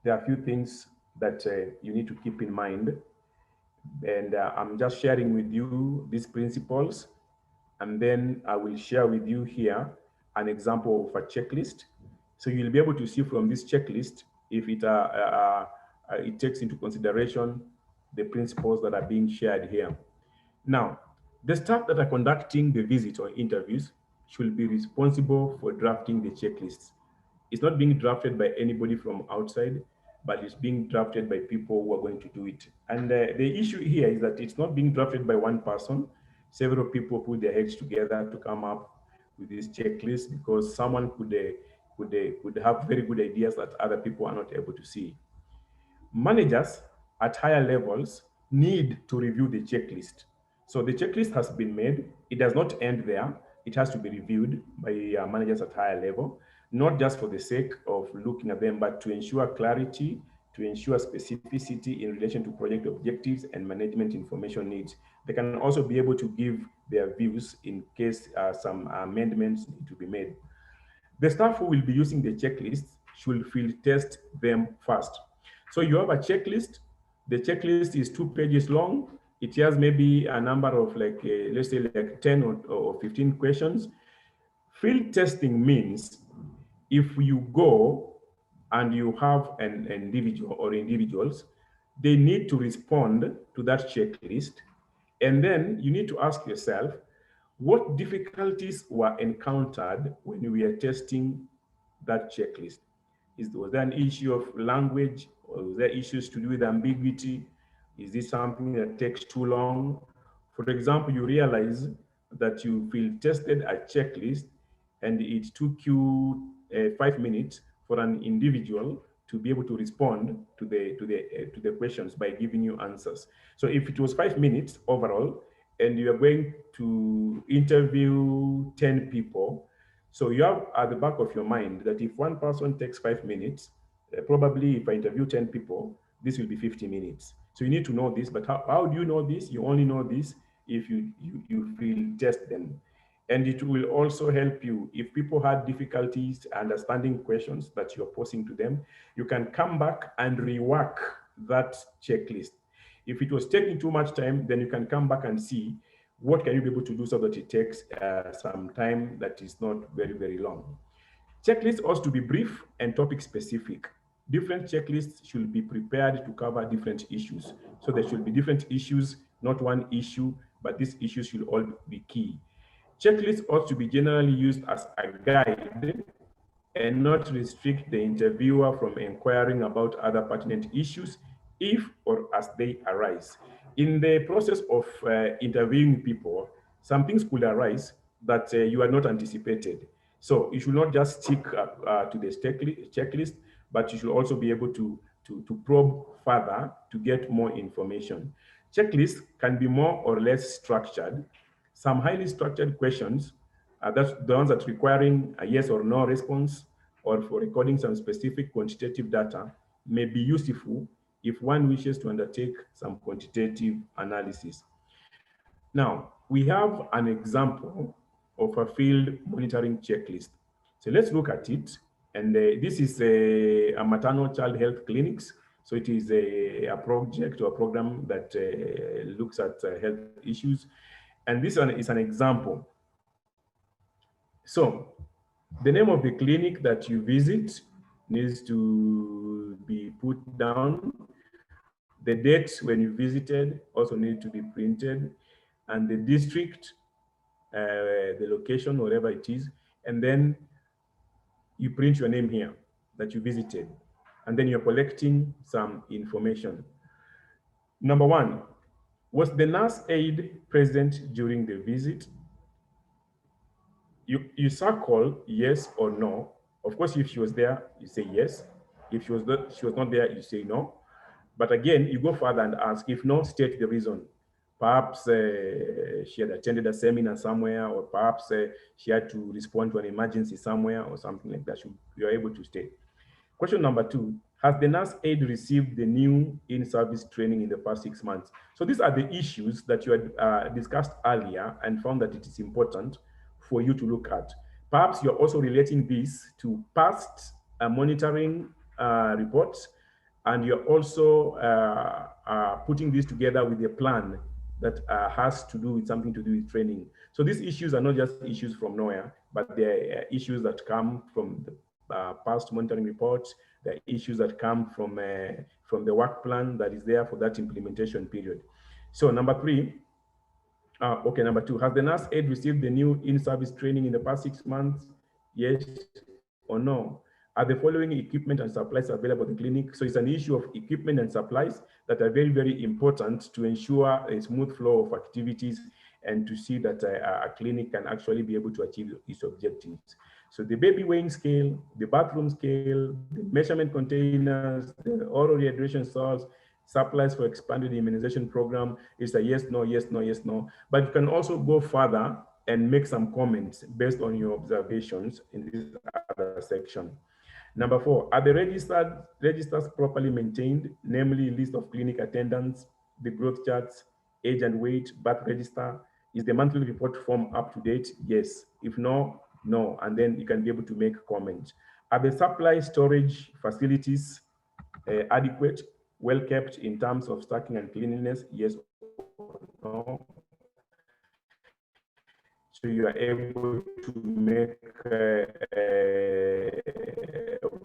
there are a few things that you need to keep in mind. And I'm just sharing with you these principles, and then I will share with you here an example of a checklist. So you'll be able to see from this checklist if it takes into consideration the principles that are being shared here. Now, the staff that are conducting the visit or interviews should be responsible for drafting the checklists. It's not being drafted by anybody from outside, but it's being drafted by people who are going to do it. And the issue here is that it's not being drafted by one person. Several people put their heads together to come up with this checklist because someone could have very good ideas that other people are not able to see. Managers at higher levels need to review the checklist. So the checklist has been made. It does not end there. It has to be reviewed by managers at higher level, not just for the sake of looking at them, but to ensure clarity, to ensure specificity in relation to project objectives and management information needs. They can also be able to give their views in case some amendments need to be made. The staff who will be using the checklist should field test them first. So you have a checklist. The checklist is 2 pages long. It has maybe a number of let's say like 10 or 15 questions. Field testing means if you go and you have an individual or individuals, they need to respond to that checklist. And then you need to ask yourself, what difficulties were encountered when we are testing that checklist? Was there an issue of language, or was there issues to do with ambiguity? Is this something that takes too long? For example, you realize that you field tested a checklist and it took you 5 minutes for an individual to be able to respond to the questions by giving you answers. So if it was 5 minutes overall, and you are going to interview 10 people, so you have at the back of your mind that if one person takes 5 minutes, probably if I interview 10 people, this will be 50 minutes. So you need to know this, but how do you know this? You only know this if you field test them. And it will also help you if people had difficulties understanding questions that you're posing to them, you can come back and rework that checklist. If it was taking too much time, then you can come back and see what can you be able to do so that it takes some time that is not very, very long. Checklists ought to be brief and topic specific. Different checklists should be prepared to cover different issues. So there should be different issues, not one issue, but these issues should all be key. Checklists ought to be generally used as a guide and not restrict the interviewer from inquiring about other pertinent issues if or as they arise. In the process of interviewing people, some things could arise that you are not anticipated. So you should not just stick to the checklist, but you should also be able to probe further to get more information. Checklists can be more or less structured. Some highly structured questions that's the ones that requiring a yes or no response or for recording some specific quantitative data may be useful if one wishes to undertake some quantitative analysis. Now, we have an example of a field monitoring checklist. So let's look at it. And this is a maternal child health clinics. So it is a project or a program that looks at health issues. And this one is an example. So the name of the clinic that you visit needs to be put down. The dates when you visited also need to be printed, and the district, the location, whatever it is, and then you print your name here that you visited, and then you're collecting some information. Number one, was the nurse aide present during the visit? you circle yes or no. Of course, if she was there, you say yes. If she was not there, you say no. But again, you go further and ask. If no, state the reason. Perhaps she had attended a seminar somewhere, or perhaps she had to respond to an emergency somewhere, or something like that. You are able to state. Question number two, has the nurse aide received the new in-service training in the past 6 months? So these are the issues that you had discussed earlier and found that it is important for you to look at. Perhaps you're also relating this to past monitoring reports, and you're also putting this together with a plan that has to do with something to do with training. So these issues are not just issues from nowhere, but they're issues that come from the past monitoring reports, the issues that come from the work plan that is there for that implementation period. So number three, okay, number two, has the nurse aide received the new in-service training in the past 6 months? Yes or no? Are the following equipment and supplies available at the clinic? So it's an issue of equipment and supplies that are very, very important to ensure a smooth flow of activities and to see that a clinic can actually be able to achieve its objectives. So the baby weighing scale, the bathroom scale, the measurement containers, the oral rehydration salts, supplies for expanded immunization program is a yes, no, yes, no, yes, no. But you can also go further and make some comments based on your observations in this other section. Number four, are the registers properly maintained, namely list of clinic attendants, the growth charts, age and weight, birth register? Is the monthly report form up to date? Yes. If no, no. And then you can be able to make comments. Are the supply storage facilities adequate, well kept in terms of stacking and cleanliness? Yes or no. So you are able to make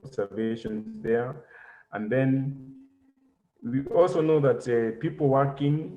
observations there. And then we also know that people working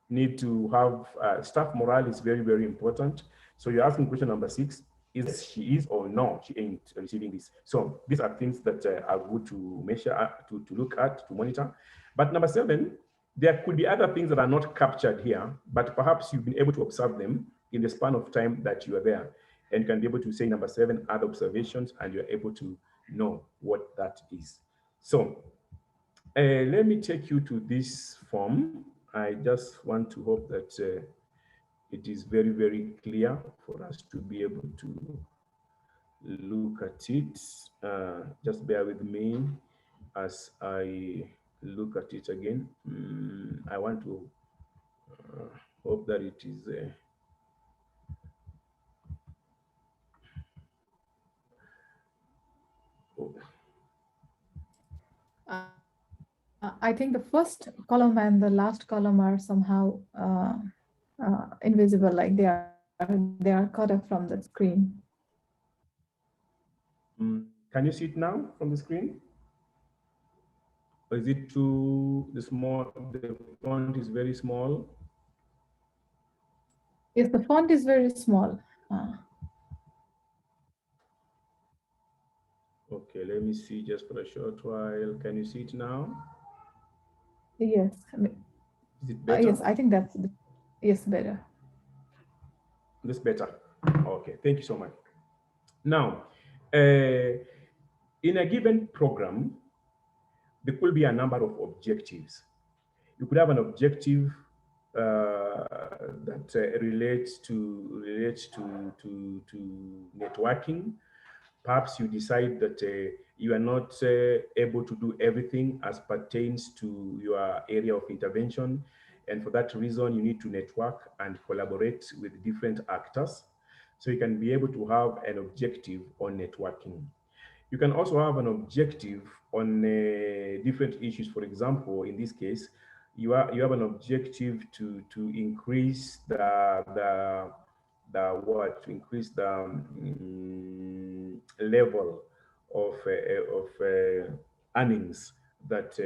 need to have staff morale is very, very important. So you're asking question number 6, is she is or no, she ain't receiving this. So these are things that are good to measure, to look at, to monitor. But number 7, there could be other things that are not captured here, but perhaps you've been able to observe them in the span of time that you are there. And you can be able to say number 7, other observations, and you're able to know what that is. So let me take you to this form. I just want to hope that it is very, very clear for us to be able to look at it. Just bear with me as I look at it again. I want to hope that it is. Oh. I think the first column and the last column are somehow invisible, like they are cut off from the screen. Can you see it now from the screen? Or is it too small? The font is very small. Yes, the font is very small. Okay, let me see just for a short while. Can you see it now? Yes. Is it better? Yes, I think that's yes, better. This better. Okay, thank you so much. Now, in a given program, there could be a number of objectives. You could have an objective that relates to networking. Perhaps you decide that you are not able to do everything as pertains to your area of intervention. And for that reason, you need to network and collaborate with different actors. So you can be able to have an objective on networking. You can also have an objective on different issues. For example, in this case, you have an objective to increase the what to increase the level of earnings that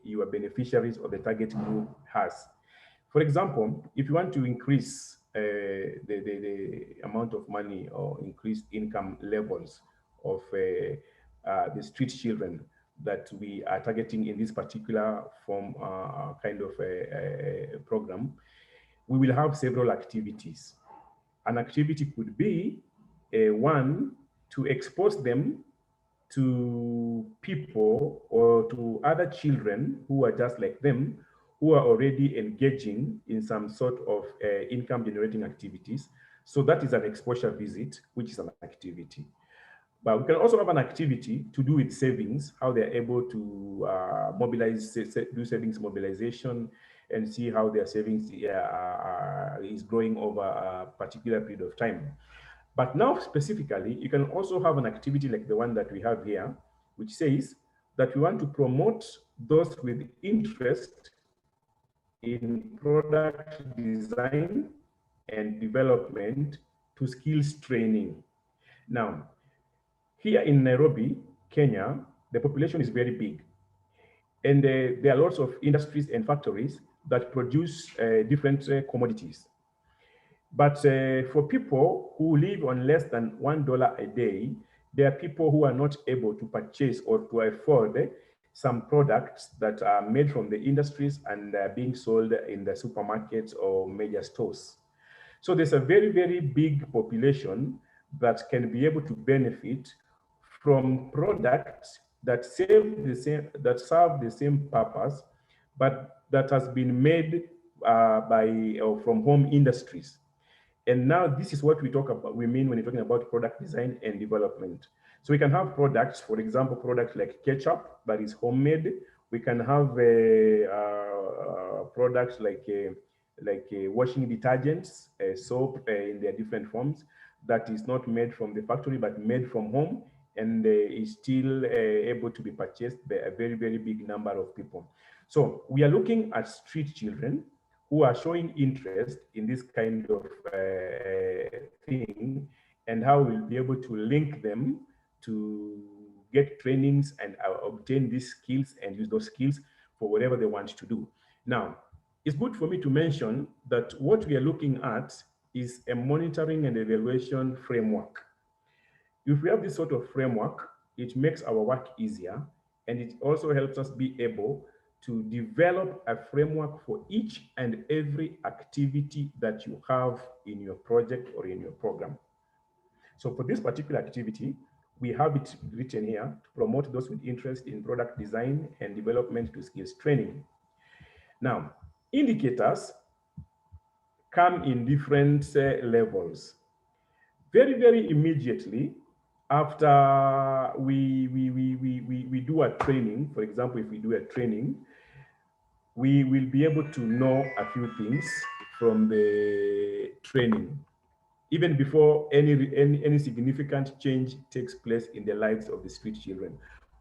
your beneficiaries or the target group has. For example, if you want to increase the amount of money or increase income levels of the street children that we are targeting in this particular form kind of a program, we will have several activities. An activity could be one, to expose them to people or to other children who are just like them, who are already engaging in some sort of income generating activities. So that is an exposure visit, which is an activity. But we can also have an activity to do with savings, how they're able to mobilize, do savings mobilization and see how their savings is growing over a particular period of time. But now specifically, you can also have an activity like the one that we have here, which says that we want to promote those with interest in product design and development to skills training. Now, here in Nairobi, Kenya, the population is very big. And there are lots of industries and factories that produce different commodities. But for people who live on less than $1 a day, there are people who are not able to purchase or to afford some products that are made from the industries and being sold in the supermarkets or major stores. So there's a very, very big population that can be able to benefit from products that serve the same purpose, but that has been made by or from home industries. And now this is what we talk about, we mean when we're talking about product design and development. So we can have products, for example, products like ketchup that is homemade. We can have products like washing detergents, soap in their different forms that is not made from the factory but made from home and is still able to be purchased by a very, very big number of people. So we are looking at street children who are showing interest in this kind of thing and how we'll be able to link them to get trainings and obtain these skills and use those skills for whatever they want to do. Now, it's good for me to mention that what we are looking at is a monitoring and evaluation framework. If we have this sort of framework, it makes our work easier, and it also helps us be able to develop a framework for each and every activity that you have in your project or in your program. So for this particular activity, we have it written here to promote those with interest in product design and development to skills training. Now, indicators come in different levels. Very, very immediately after we do a training, for example, if we do a training, we will be able to know a few things from the training, even before any significant change takes place in the lives of the street children.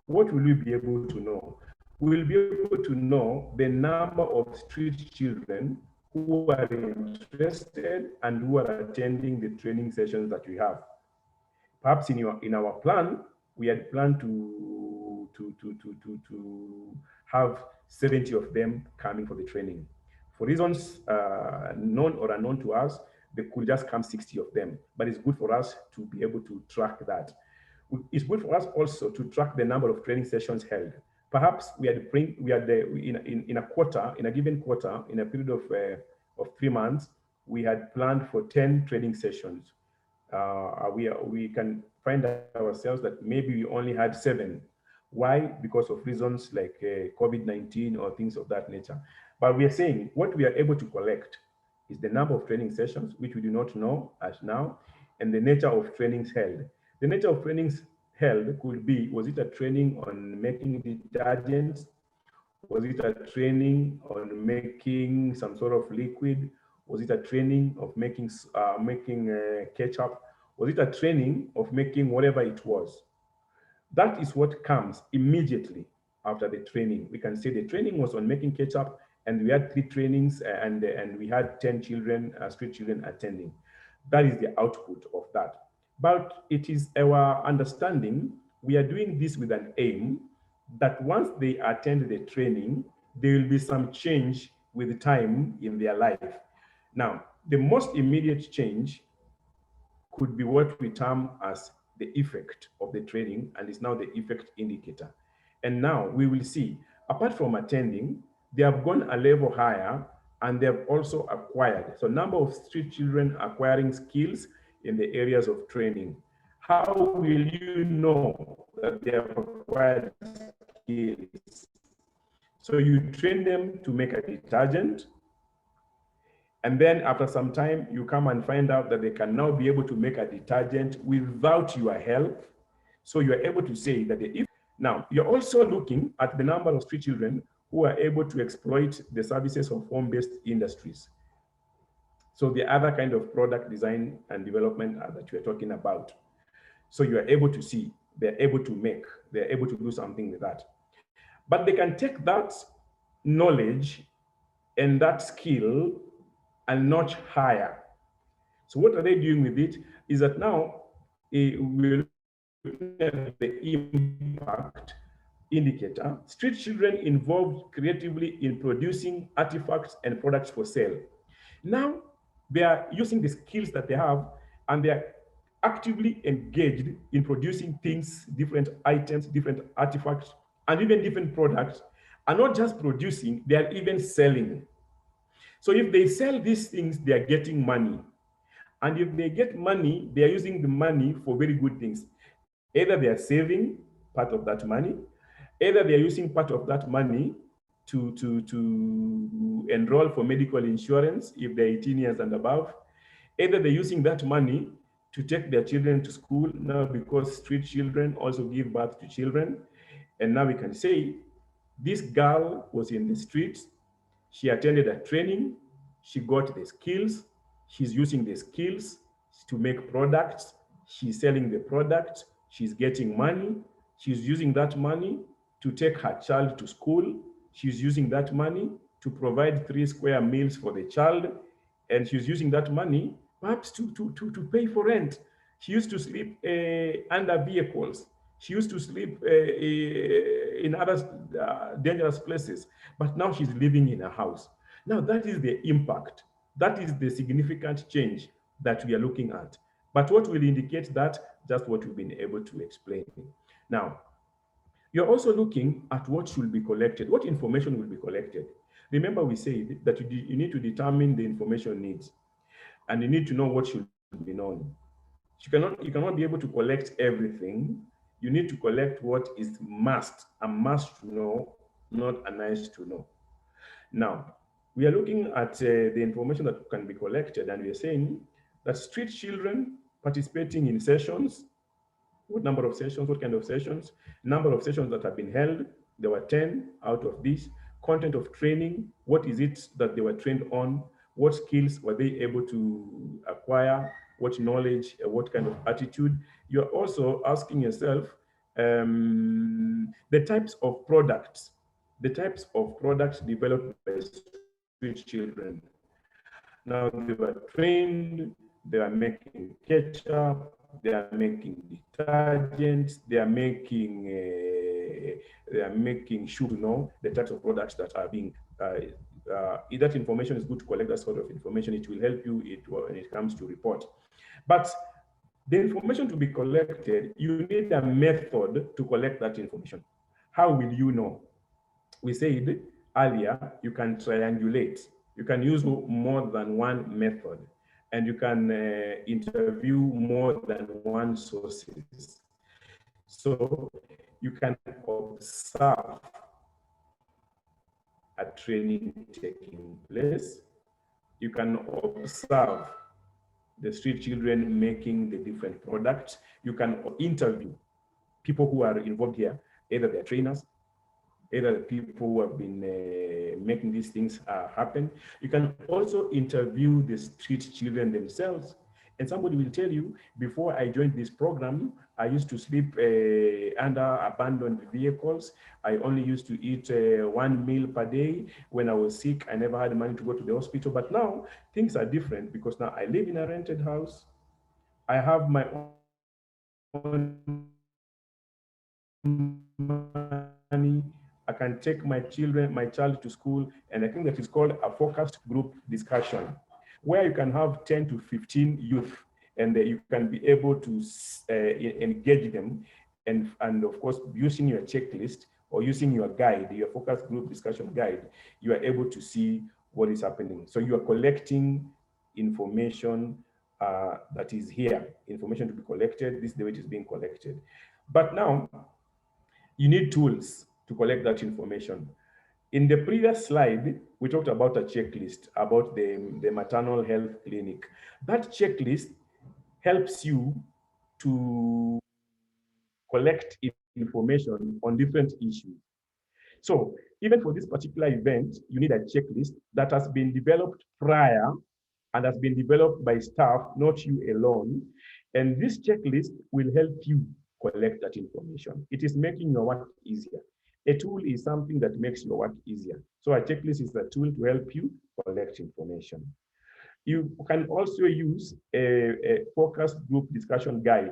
What will we be able to know? We'll be able to know the number of street children who are interested and who are attending the training sessions that we have. Perhaps in our plan, we had planned to have 70 of them coming for the training. For reasons known or unknown to us, they could just come 60 of them, but it's good for us to be able to track that. It's good for us also to track the number of training sessions held. Perhaps we had in a quarter, in a given quarter, in a period of 3 months, we had planned for 10 training sessions. We can find ourselves that maybe we only had 7. Why? Because of reasons like COVID-19 or things of that nature. But we are saying what we are able to collect is the number of training sessions, which we do not know as now, and the nature of trainings held. The nature of trainings held could be, was it a training on making detergents? Was it a training on making some sort of liquid? Was it a training of making ketchup? Was it a training of making whatever it was? That is what comes immediately after the training. We can say the training was on making ketchup, and we had 3 trainings, and we had 10 children, street children attending. That is the output of that. But it is our understanding we are doing this with an aim that once they attend the training, there will be some change with time in their life. Now, the most immediate change could be what we term as the effect of the training, and is now the effect indicator. And now we will see, apart from attending, they have gone a level higher and they have also acquired. So number of street children acquiring skills in the areas of training. How will you know that they have acquired skills? So you train them to make a detergent, and then after some time, you come and find out that they can now be able to make a detergent without your help. So you are able to say that if now you're also looking at the number of street children who are able to exploit the services of home-based industries. So the other kind of product design and development that you're talking about. So you are able to see, they're able to make, they're able to do something with that. But they can take that knowledge and that skill a notch higher. So what are they doing with it? Is that now we're looking at the impact indicator. Street children involved creatively in producing artifacts and products for sale. Now they are using the skills that they have, and they are actively engaged in producing things, different items, different artifacts, and even different products, and not just producing, they are even selling. So if they sell these things, they are getting money. And if they get money, they are using the money for very good things. Either they are saving part of that money, either they are using part of that money to enroll for medical insurance if they're 18 years and above. Either they're using that money to take their children to school now, because street children also give birth to children. And now we can say, this girl was in the streets, she attended a training, she got the skills, she's using the skills to make products, she's selling the products, she's getting money, she's using that money to take her child to school, she's using that money to provide 3 square meals for the child, and she's using that money perhaps to pay for rent. She used to sleep under vehicles. She used to sleep in other dangerous places, but now she's living in a house. Now that is the impact. That is the significant change that we are looking at. But what will indicate that? Just what we've been able to explain. Now, you're also looking at what should be collected, what information will be collected. Remember, we said that you need to determine the information needs, and you need to know what should be known. You cannot be able to collect everything. You need to collect what is a must to know, not a nice to know. Now, we are looking at the information that can be collected, and we are saying that street children participating in sessions, what number of sessions, what kind of sessions, number of sessions that have been held, there were 10 out of this. Content of training, what is it that they were trained on, what skills were they able to acquire, what knowledge, what kind of attitude. You're also asking yourself the types of products developed by street children. Now they were trained, they are making ketchup, they are making detergents, they are making sugar, the types of products that are being that information is good to collect that sort of information. It will help you when it comes to report. But the information to be collected, you need a method to collect that information. How will you know? We said earlier, you can triangulate. You can use more than one method, and you can interview more than one sources. So you can observe a training taking place. You can observe the street children making the different products. You can interview people who are involved here, either they're trainers, either the people who have been making these things happen. You can also interview the street children themselves. And somebody will tell you, before I joined this program, I used to sleep under abandoned vehicles. I only used to eat 1 meal per day. When I was sick, I never had money to go to the hospital. But now things are different, because now I live in a rented house. I have my own money. I can take my child to school, and I think that is called a focused group discussion, where you can have 10 to 15 youth, and you can be able to engage them, and of course, using your checklist or using your guide, your focus group discussion guide, you are able to see what is happening. So you are collecting information that is here, information to be collected, this is the way it is being collected. But now, you need tools to collect that information. In the previous slide, we talked about a checklist, about the maternal health clinic. That checklist helps you to collect information on different issues. So even for this particular event, you need a checklist that has been developed prior and has been developed by staff, not you alone. And this checklist will help you collect that information. It is making your work easier. A tool is something that makes your work easier. So a checklist is a tool to help you collect information. You can also use a focus group discussion guide,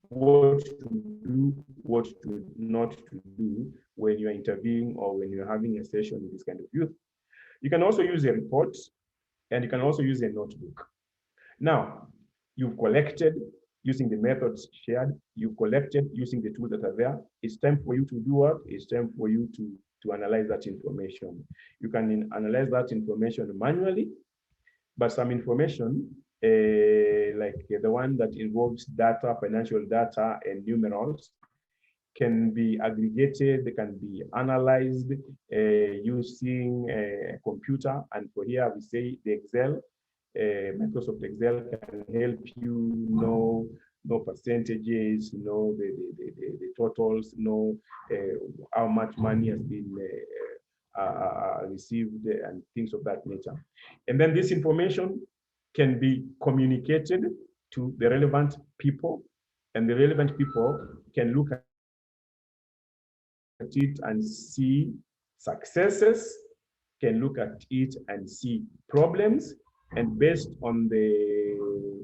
what to do, what to not to do when you're interviewing or when you're having a session with this kind of youth. You can also use a report, and you can also use a notebook. Now, you've collected using the methods shared, you've collected using the tools that are there. It's time for you to do what? It's time for you to analyze that information. You can analyze that information manually, but some information, like the one that involves data, financial data, and numerals, can be aggregated, they can be analyzed using a computer. And for here, we say the Excel, Microsoft Excel can help you know percentages, know the totals, know how much money has been received and things of that nature. And then this information can be communicated to the relevant people, and the relevant people can look at it and see successes, can look at it and see problems, and based on the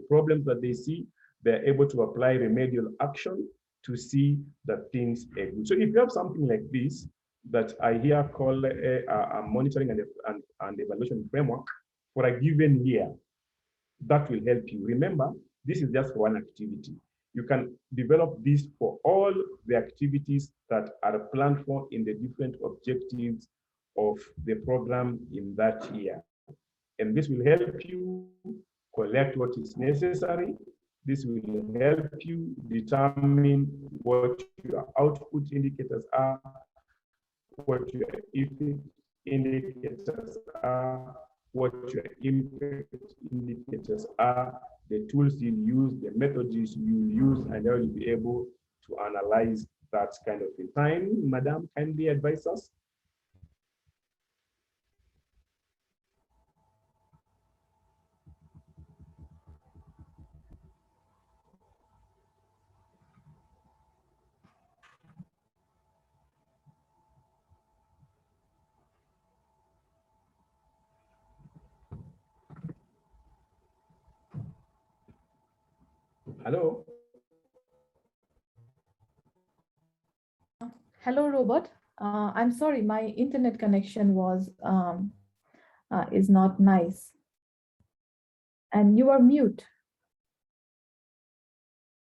problems that they see, they're able to apply remedial action to see that things are good. So if you have something like this, that I here call a monitoring and evaluation framework for a given year, that will help you. Remember, this is just for one activity. You can develop this for all the activities that are planned for in the different objectives of the program in that year. And this will help you collect what is necessary. This will help you determine what your output indicators are, what your effect indicators are, what your impact indicators are, the tools you use, the methods you use, and then you'll be able to analyze that kind of thing. Time, Madam, kindly advise us. Hello? Hello, Robert. I'm sorry, my internet connection is not nice. And you are mute.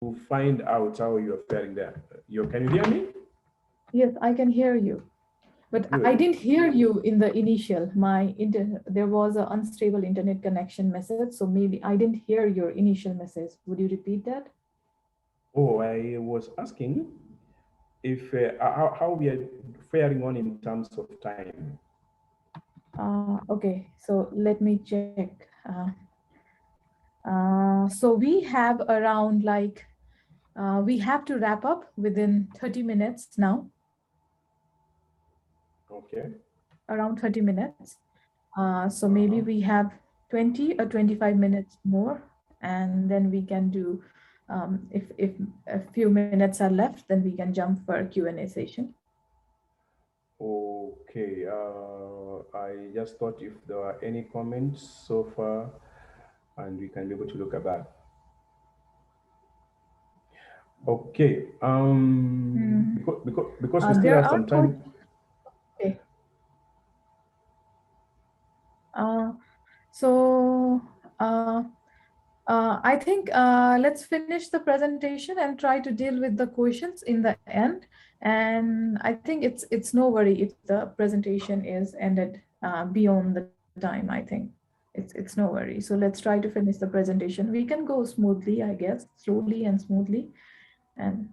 To find out how you're faring there. Can you hear me? Yes, I can hear you. But Good. I didn't hear you in the initial. There was an unstable internet connection message, so maybe I didn't hear your initial message. Would you repeat that? Oh, I was asking if how we are faring on in terms of time. Okay, so let me check. So we have around we have to wrap up within 30 minutes now. Okay. Around 30 minutes. So maybe we have 20 or 25 minutes more, and then we can do, if a few minutes are left, then we can jump for a Q&A session. Okay. I just thought if there were any comments so far, and we can be able to look at that. Okay. Because we still have some time. Okay. I think let's finish the presentation and try to deal with the questions in the end. And I think it's no worry if the presentation is ended beyond the time, I think. It's no worry. So let's try to finish the presentation. We can go smoothly, I guess, slowly and smoothly. And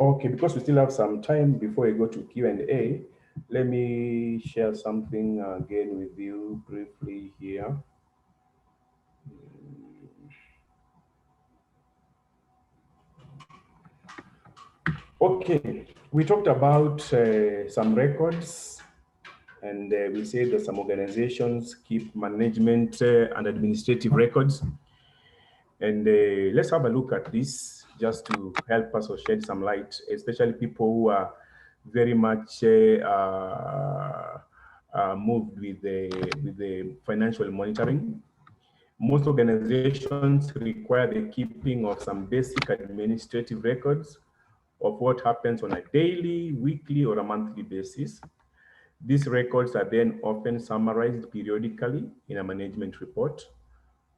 Okay, because we still have some time before we go to Q&A, let me share something again with you briefly here. Okay, we talked about some records, and we said that some organizations keep management and administrative records. And let's have a look at this just to help us or shed some light, especially people who are very much moved with the financial monitoring. Most organizations require the keeping of some basic administrative records of what happens on a daily, weekly, or a monthly basis. These records are then often summarized periodically in a management report.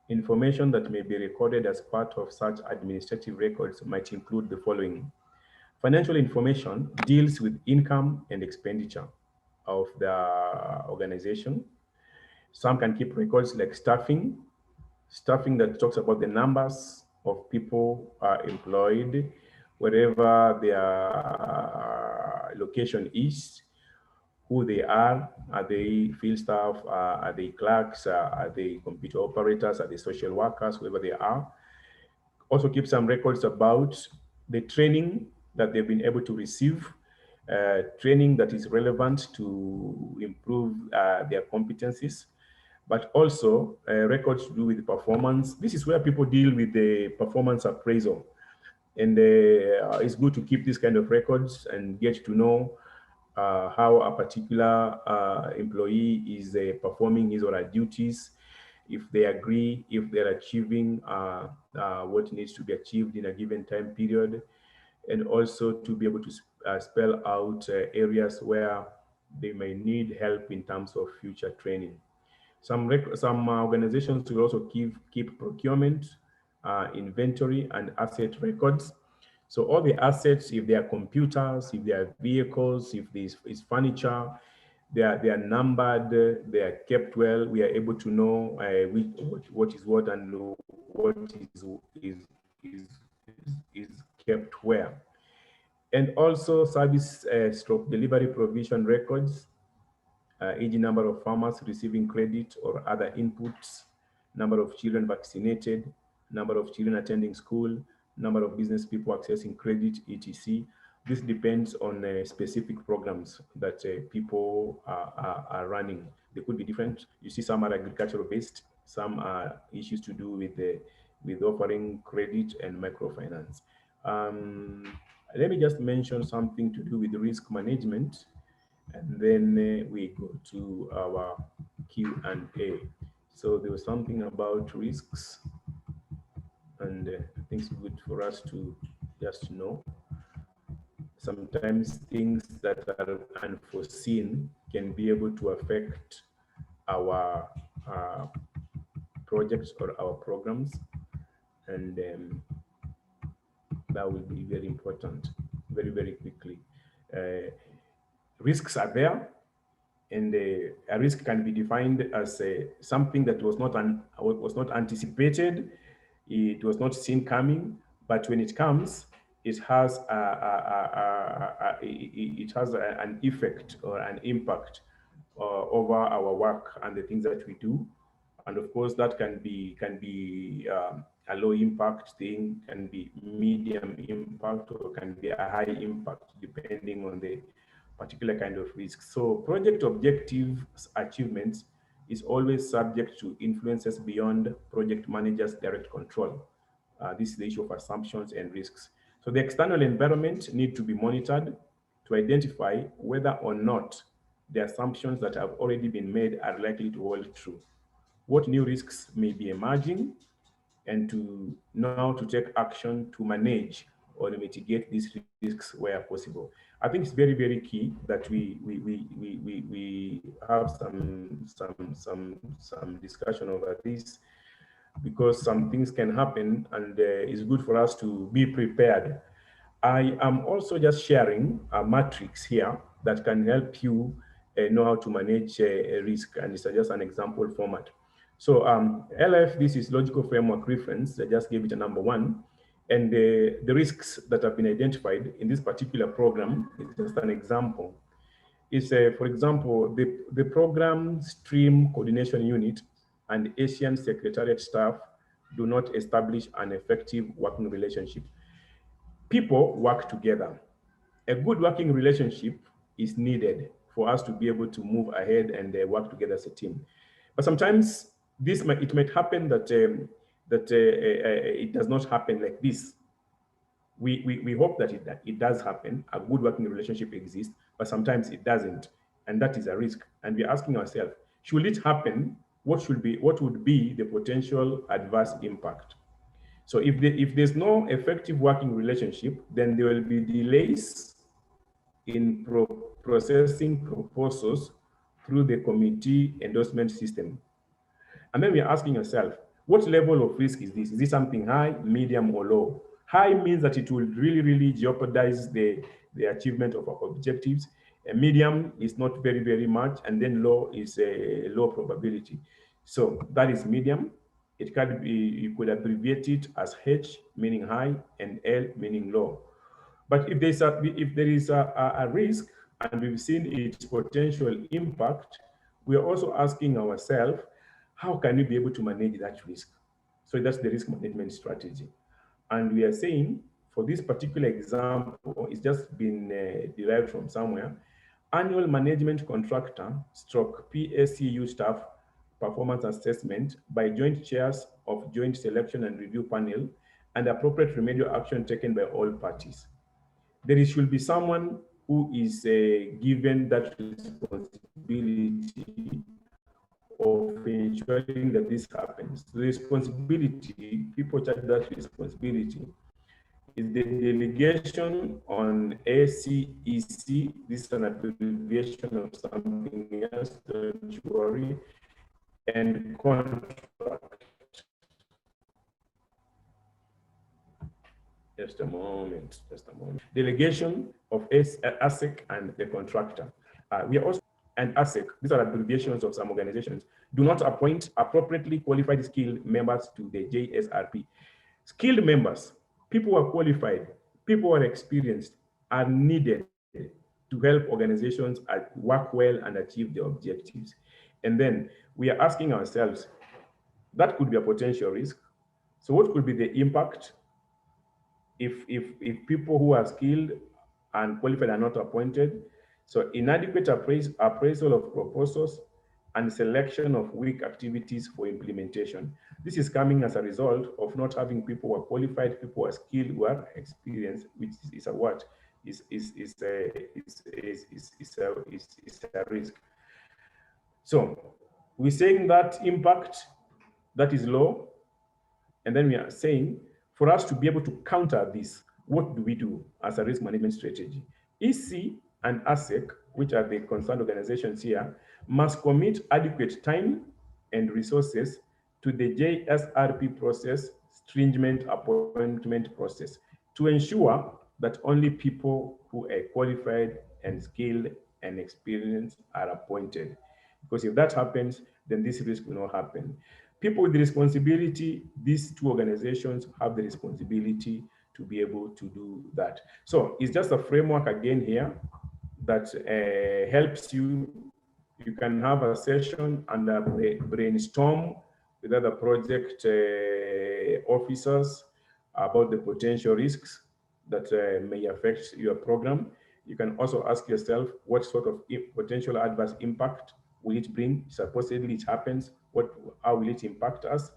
Information that may be recorded as part of such administrative records might include the following. Financial information deals with income and expenditure of the organization. Some can keep records like staffing that talks about the numbers of people employed wherever their location is, who they are they field staff, are they clerks, are they computer operators, are they social workers, whoever they are. Also keep some records about the training that they've been able to receive, training that is relevant to improve their competencies, but also records to do with performance. This is where people deal with the performance appraisal. And it's good to keep this kind of records and get to know how a particular employee is performing his or her duties, if they agree, if they're achieving what needs to be achieved in a given time period, and also to be able to spell out areas where they may need help in terms of future training. Some organizations will also keep procurement, inventory, and asset records. So all the assets, if they are computers, if they are vehicles, if this is furniture, they are numbered, they are kept well. We are able to know what is what and what is kept where. And also service stroke delivery provision records, e.g. number of farmers receiving credit or other inputs, number of children vaccinated, number of children attending school, number of business people accessing credit, etc. This depends on specific programs that people are running. They could be different. You see, some are agricultural based, some are issues to do with offering credit and microfinance. Let me just mention something to do with risk management, and then we go to our Q&A. So there was something about risks, and I think it's good for us to just know. Sometimes things that are unforeseen can be able to affect our projects or our programs, and that will be very important, very, very quickly. Risks are there, and a risk can be defined as something that was not anticipated, it was not seen coming, but when it comes, it has an effect or an impact over our work and the things that we do. And of course, that can be a low impact thing, can be medium impact, or can be a high impact, depending on the particular kind of risk. So project objective achievements is always subject to influences beyond project manager's direct control. This is the issue of assumptions and risks. So the external environment need to be monitored to identify whether or not the assumptions that have already been made are likely to hold true, what new risks may be emerging, and to know to take action to manage or mitigate these risks where possible. I think it's very, very key that we have some discussion over this, because some things can happen, and it's good for us to be prepared. I am also just sharing a matrix here that can help you know how to manage a risk, and it's just an example format. So LF, this is logical framework reference. I just gave it a number 1. And the risks that have been identified in this particular program is just an example. Is, for example, the program stream coordination unit and Asian secretariat staff do not establish an effective working relationship. People work together. A good working relationship is needed for us to be able to move ahead and work together as a team. But sometimes it might happen that it does not happen like this. We hope that it does happen. A good working relationship exists, but sometimes it doesn't, and that is a risk. And we're asking ourselves, should it happen? What would be the potential adverse impact? So if there's no effective working relationship, then there will be delays in processing proposals through the committee endorsement system. And then we're asking yourself, what level of risk is this? Is this something high, medium, or low? High means that it will really, really jeopardize the achievement of our objectives. A medium is not very, very much, and then low is a low probability. So that is medium. It can be, you could abbreviate it as H, meaning high, and L, meaning low. But if there is a risk and we've seen its potential impact, we are also asking ourselves, how can we be able to manage that risk? So that's the risk management strategy. And we are saying, for this particular example, it's just been derived from somewhere, annual management contractor stroke PSCU staff performance assessment by joint chairs of joint selection and review panel and appropriate remedial action taken by all parties. There should be someone who is given that responsibility of ensuring that this happens. The responsibility, people charge that responsibility, is the delegation on ACEC. This is an abbreviation of something else, don't worry, and contract. Just a moment. Delegation of ASEC and the contractor. We are also, and ASEC, these are abbreviations of some organizations, do not appoint appropriately qualified skilled members to the JSRP. Skilled members, people who are qualified, people who are experienced, are needed to help organizations work well and achieve their objectives. And then we are asking ourselves, that could be a potential risk. So what could be the impact if people who are skilled and qualified are not appointed? So inadequate appraisal of proposals and selection of weak activities for implementation. This is coming as a result of not having people who are qualified, people who are skilled, who are experienced, which is a what? Is a risk. So we're saying that impact, that is low, and then we are saying, for us to be able to counter this, what do we do as a risk management strategy? EC and ASEC, which are the concerned organizations here, must commit adequate time and resources to the JSRP process, stringent appointment process, to ensure that only people who are qualified and skilled and experienced are appointed. Because if that happens, then this risk will not happen. People with the responsibility, these two organizations have the responsibility to be able to do that. So it's just a framework again here that helps you. You can have a session and brainstorm with other project officers about the potential risks that may affect your program. You can also ask yourself, what sort of potential adverse impact will it bring? Supposedly it happens, how will it impact us?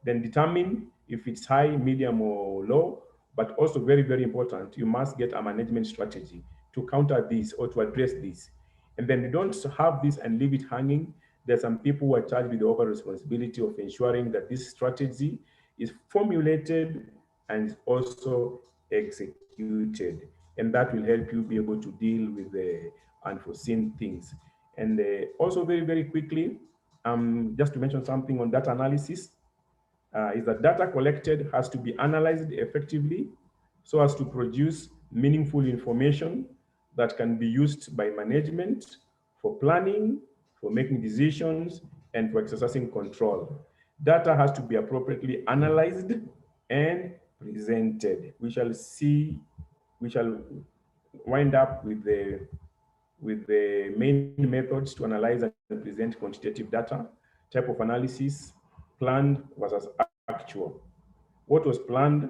Then determine if it's high, medium, or low. But also very, very important, you must get a management strategy to counter this or to address this. And then you don't have this and leave it hanging. There are some people who are charged with the overall responsibility of ensuring that this strategy is formulated and also executed. And that will help you be able to deal with the unforeseen things. And also very, very quickly, just to mention something on data analysis, is that data collected has to be analyzed effectively so as to produce meaningful information that can be used by management for planning, for making decisions, and for exercising control. Data has to be appropriately analyzed and presented. We shall wind up with the main methods to analyze and present quantitative data, type of analysis, planned versus actual. What was planned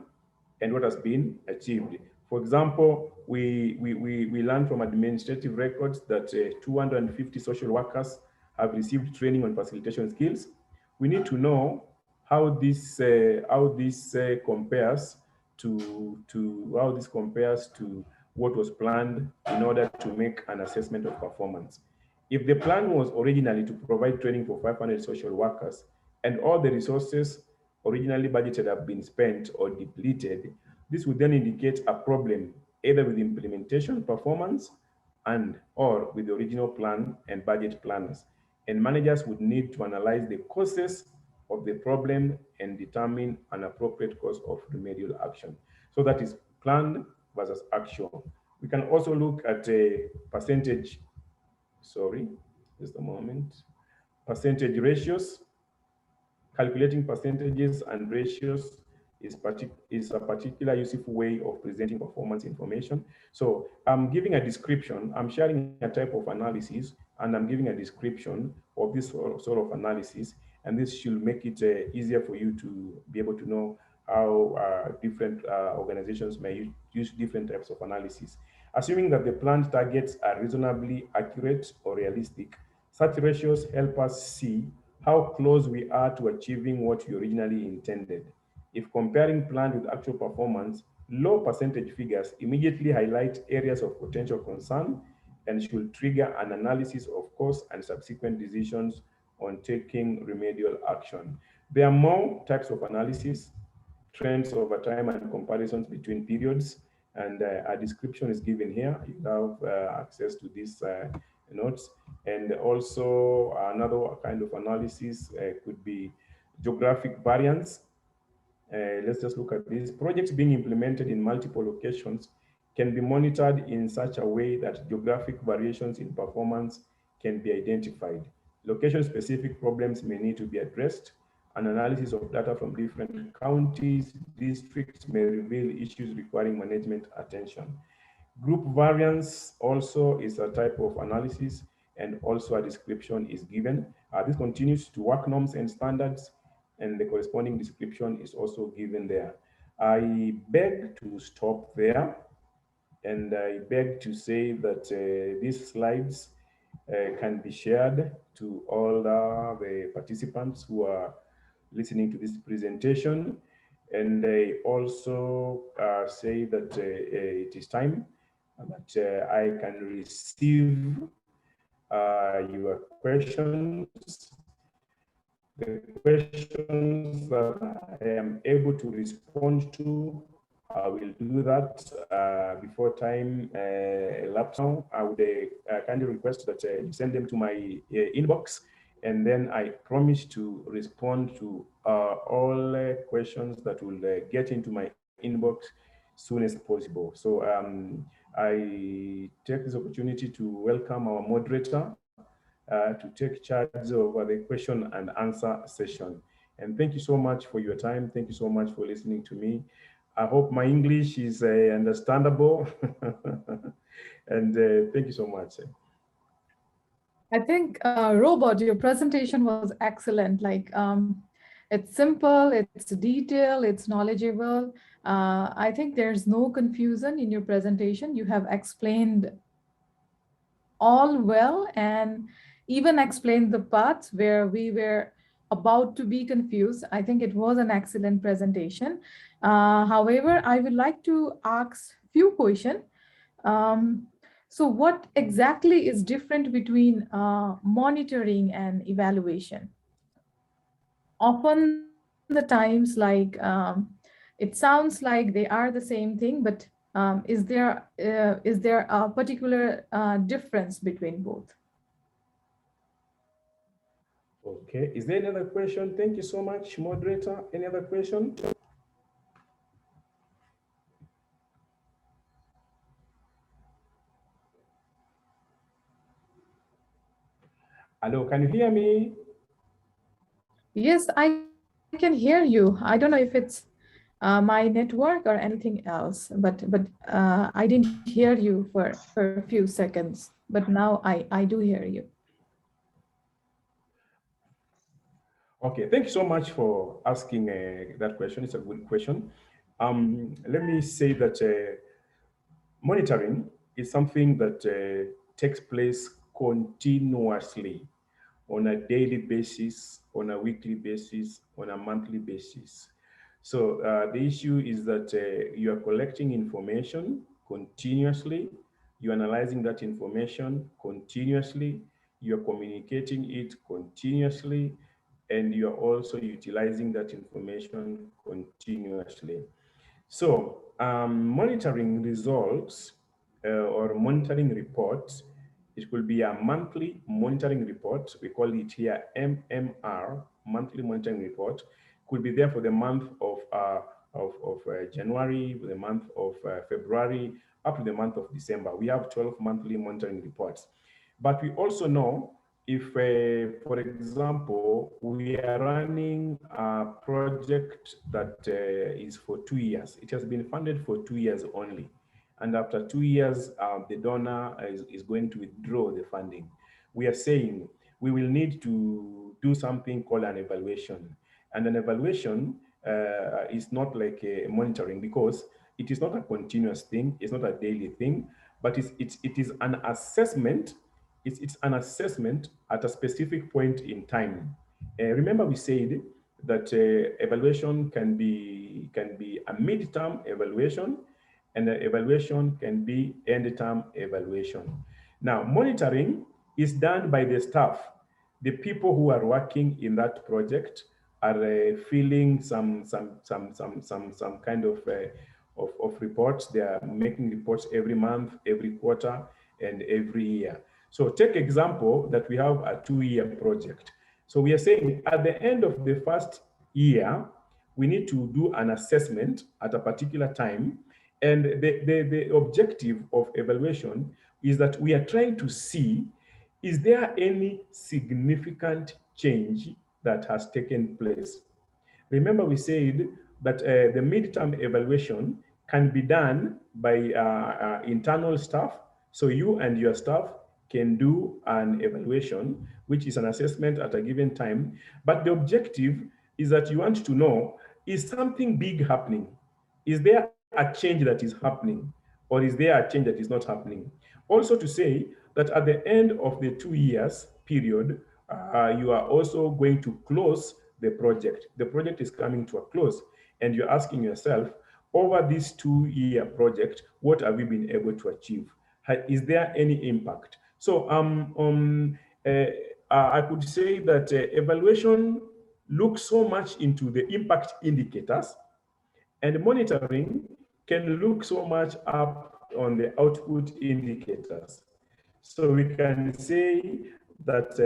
and what has been achieved. For example, we learned from administrative records that 250 social workers have received training on facilitation skills. We need to know how this compares to what was planned in order to make an assessment of performance. If the plan was originally to provide training for 500 social workers and all the resources originally budgeted have been spent or depleted, this would then indicate a problem either with implementation performance and or with the original plan and budget planners. And managers would need to analyze the causes of the problem and determine an appropriate course of remedial action. So that is planned versus actual. We can also look at a percentage, sorry, just a moment, percentage ratios. Calculating percentages and ratios is a particular useful way of presenting performance information. So I'm giving a description, I'm sharing a type of analysis, and I'm giving a description of this sort of analysis, and this should make it easier for you to be able to know how different organizations may use different types of analysis. Assuming that the planned targets are reasonably accurate or realistic, such ratios help us see how close we are to achieving what we originally intended. If comparing planned with actual performance, low percentage figures immediately highlight areas of potential concern and should trigger an analysis of cause and subsequent decisions on taking remedial action. There are more types of analysis, trends over time and comparisons between periods, and a description is given here. You have access to these notes. And also another kind of analysis could be geographic variance. Let's just look at this. Projects being implemented in multiple locations can be monitored in such a way that geographic variations in performance can be identified. Location-specific problems may need to be addressed. An analysis of data from different counties, districts may reveal issues requiring management attention. Group variance also is a type of analysis, and also a description is given. This continues to work norms and standards, and the corresponding description is also given there. I beg to stop there, and I beg to say that these slides can be shared to all the participants who are listening to this presentation. And I also say that it is time that I can receive your questions. The questions that I am able to respond to, I will do that before time elapses. Now, I would kindly request that you send them to my inbox, and then I promise to respond to all questions that will get into my inbox soon as possible. So I take this opportunity to welcome our moderator to take charge of the question and answer session. And thank you so much for your time. Thank you so much for listening to me. I hope my English is understandable. And thank you so much. I think, Robert, your presentation was excellent. Like, it's simple, it's detailed, it's knowledgeable. I think there's no confusion in your presentation. You have explained all well and even explained the parts where we were about to be confused. I think it was an excellent presentation. However, I would like to ask few questions. So what exactly is different between monitoring and evaluation? Often the times like it sounds like they are the same thing, but is there a particular difference between both? Okay, is there another question? Thank you so much, moderator. Any other question? Hello, can you hear me? Yes, I can hear you. I don't know if it's my network or anything else, but I didn't hear you for a few seconds. But now I do hear you. Okay, thank you so much for asking that question. It's a good question. Let me say that monitoring is something that takes place continuously on a daily basis, on a weekly basis, on a monthly basis. So the issue is that you are collecting information continuously, you're analyzing that information continuously, you're communicating it continuously, and you're also utilizing that information continuously. So, monitoring results or monitoring reports, it will be a monthly monitoring report. We call it here MMR, monthly monitoring report. Could be there for the month of January, the month of February, up to the month of December. We have 12 monthly monitoring reports. But we also know if, for example, we are running a project that is for 2 years, it has been funded for 2 years only. And after 2 years, the donor is going to withdraw the funding. We are saying we will need to do something called an evaluation. And an evaluation is not like a monitoring because it is not a continuous thing, it's not a daily thing, but it is an assessment. It's an assessment at a specific point in time. Remember, we said that evaluation can be a mid-term evaluation, and the evaluation can be end-term evaluation. Now, monitoring is done by the staff. The people who are working in that project are filling some kind of reports. They are making reports every month, every quarter, and every year. So take example that we have a 2-year project. So we are saying at the end of the first year, we need to do an assessment at a particular time. And the objective of evaluation is that we are trying to see, is there any significant change that has taken place? Remember, we said that the midterm evaluation can be done by internal staff. So you and your staff can do an evaluation, which is an assessment at a given time. But the objective is that you want to know, is something big happening? Is there a change that is happening? Or is there a change that is not happening? Also to say that at the end of the 2 years period, you are also going to close the project. The project is coming to a close, and you're asking yourself, over this 2-year project, what have we been able to achieve? Is there any impact? So I could say that evaluation looks so much into the impact indicators, and monitoring can look so much up on the output indicators. So we can say that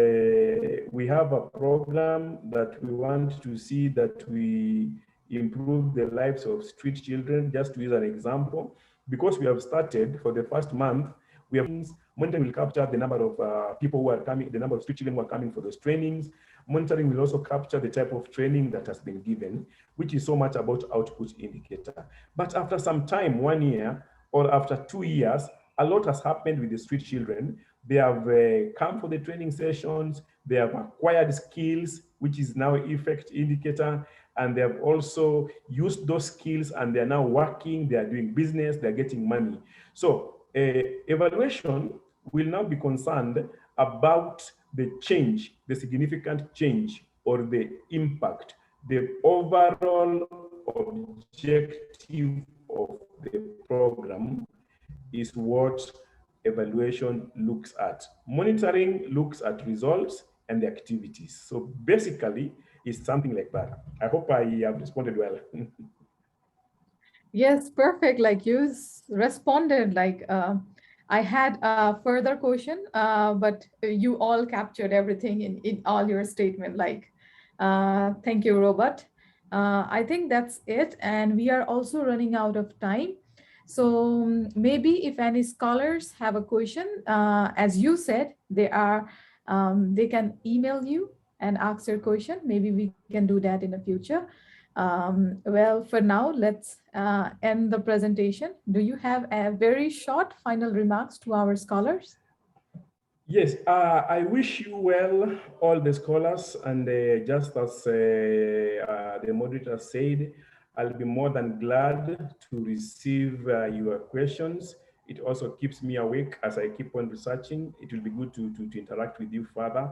we have a program that we want to see that we improve the lives of street children, just to use an example. Because we have started for the first month, we have monitoring will capture the number of people who are coming, the number of street children who are coming for those trainings. Monitoring will also capture the type of training that has been given, which is so much about output indicator. But after some time, 1 year, or after 2 years, a lot has happened with the street children. They have come for the training sessions, they have acquired skills, which is now effect indicator, and they have also used those skills and they're now working, they are doing business, they're getting money. So evaluation will now be concerned about the change, the significant change or the impact, the overall objective of the program is what evaluation looks at. Monitoring looks at results and the activities. So basically, it's something like that. I hope I have responded well. Yes, perfect. Like you responded, like I had a further question, but you all captured everything in all your statement. Like, thank you, Robert. I think that's it. And we are also running out of time. So maybe if any scholars have a question, as you said, they are They can email you and ask their question. Maybe we can do that in the future. Well, for now, let's end the presentation. Do you have a very short final remarks to our scholars? Yes, I wish you well, all the scholars, and just as the moderator said, I'll be more than glad to receive your questions. It also keeps me awake as I keep on researching. It will be good to interact with you further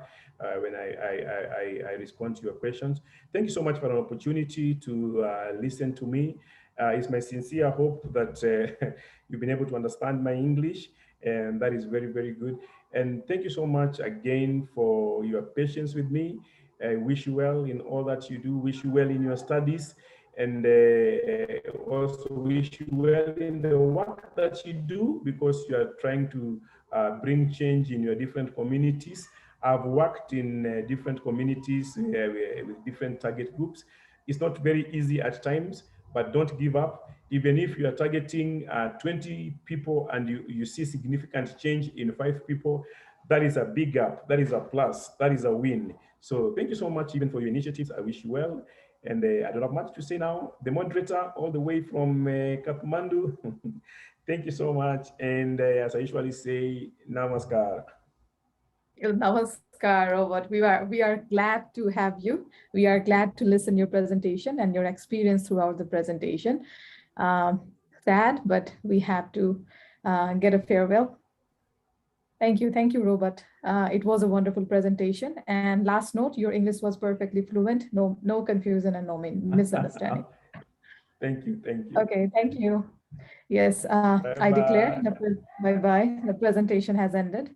when I respond to your questions. Thank you so much for an opportunity to listen to me. It's my sincere hope that you've been able to understand my English, and that is very, very good. And thank you so much again for your patience with me. I wish you well in all that you do, wish you well in your studies, and also wish you well in the work that you do, because you are trying to bring change in your different communities. I've worked in different communities with different target groups. It's not very easy at times, but don't give up. Even if you are targeting 20 people and you see significant change in 5 people, that is a big gap. That is a plus. That is a win. So thank you so much even for your initiatives. I wish you well. And I don't have much to say now. The moderator all the way from Kathmandu, thank you so much. And as I usually say, namaskar. Namaskar, Robert. We are glad to have you. We are glad to listen your presentation and your experience throughout the presentation. Sad, but we have to get a farewell. Thank you, Robert. It was a wonderful presentation. And last note, your English was perfectly fluent. No confusion and no misunderstanding. Thank you. Okay, thank you. Yes, I declare Bye-bye. bye-bye. The presentation has ended.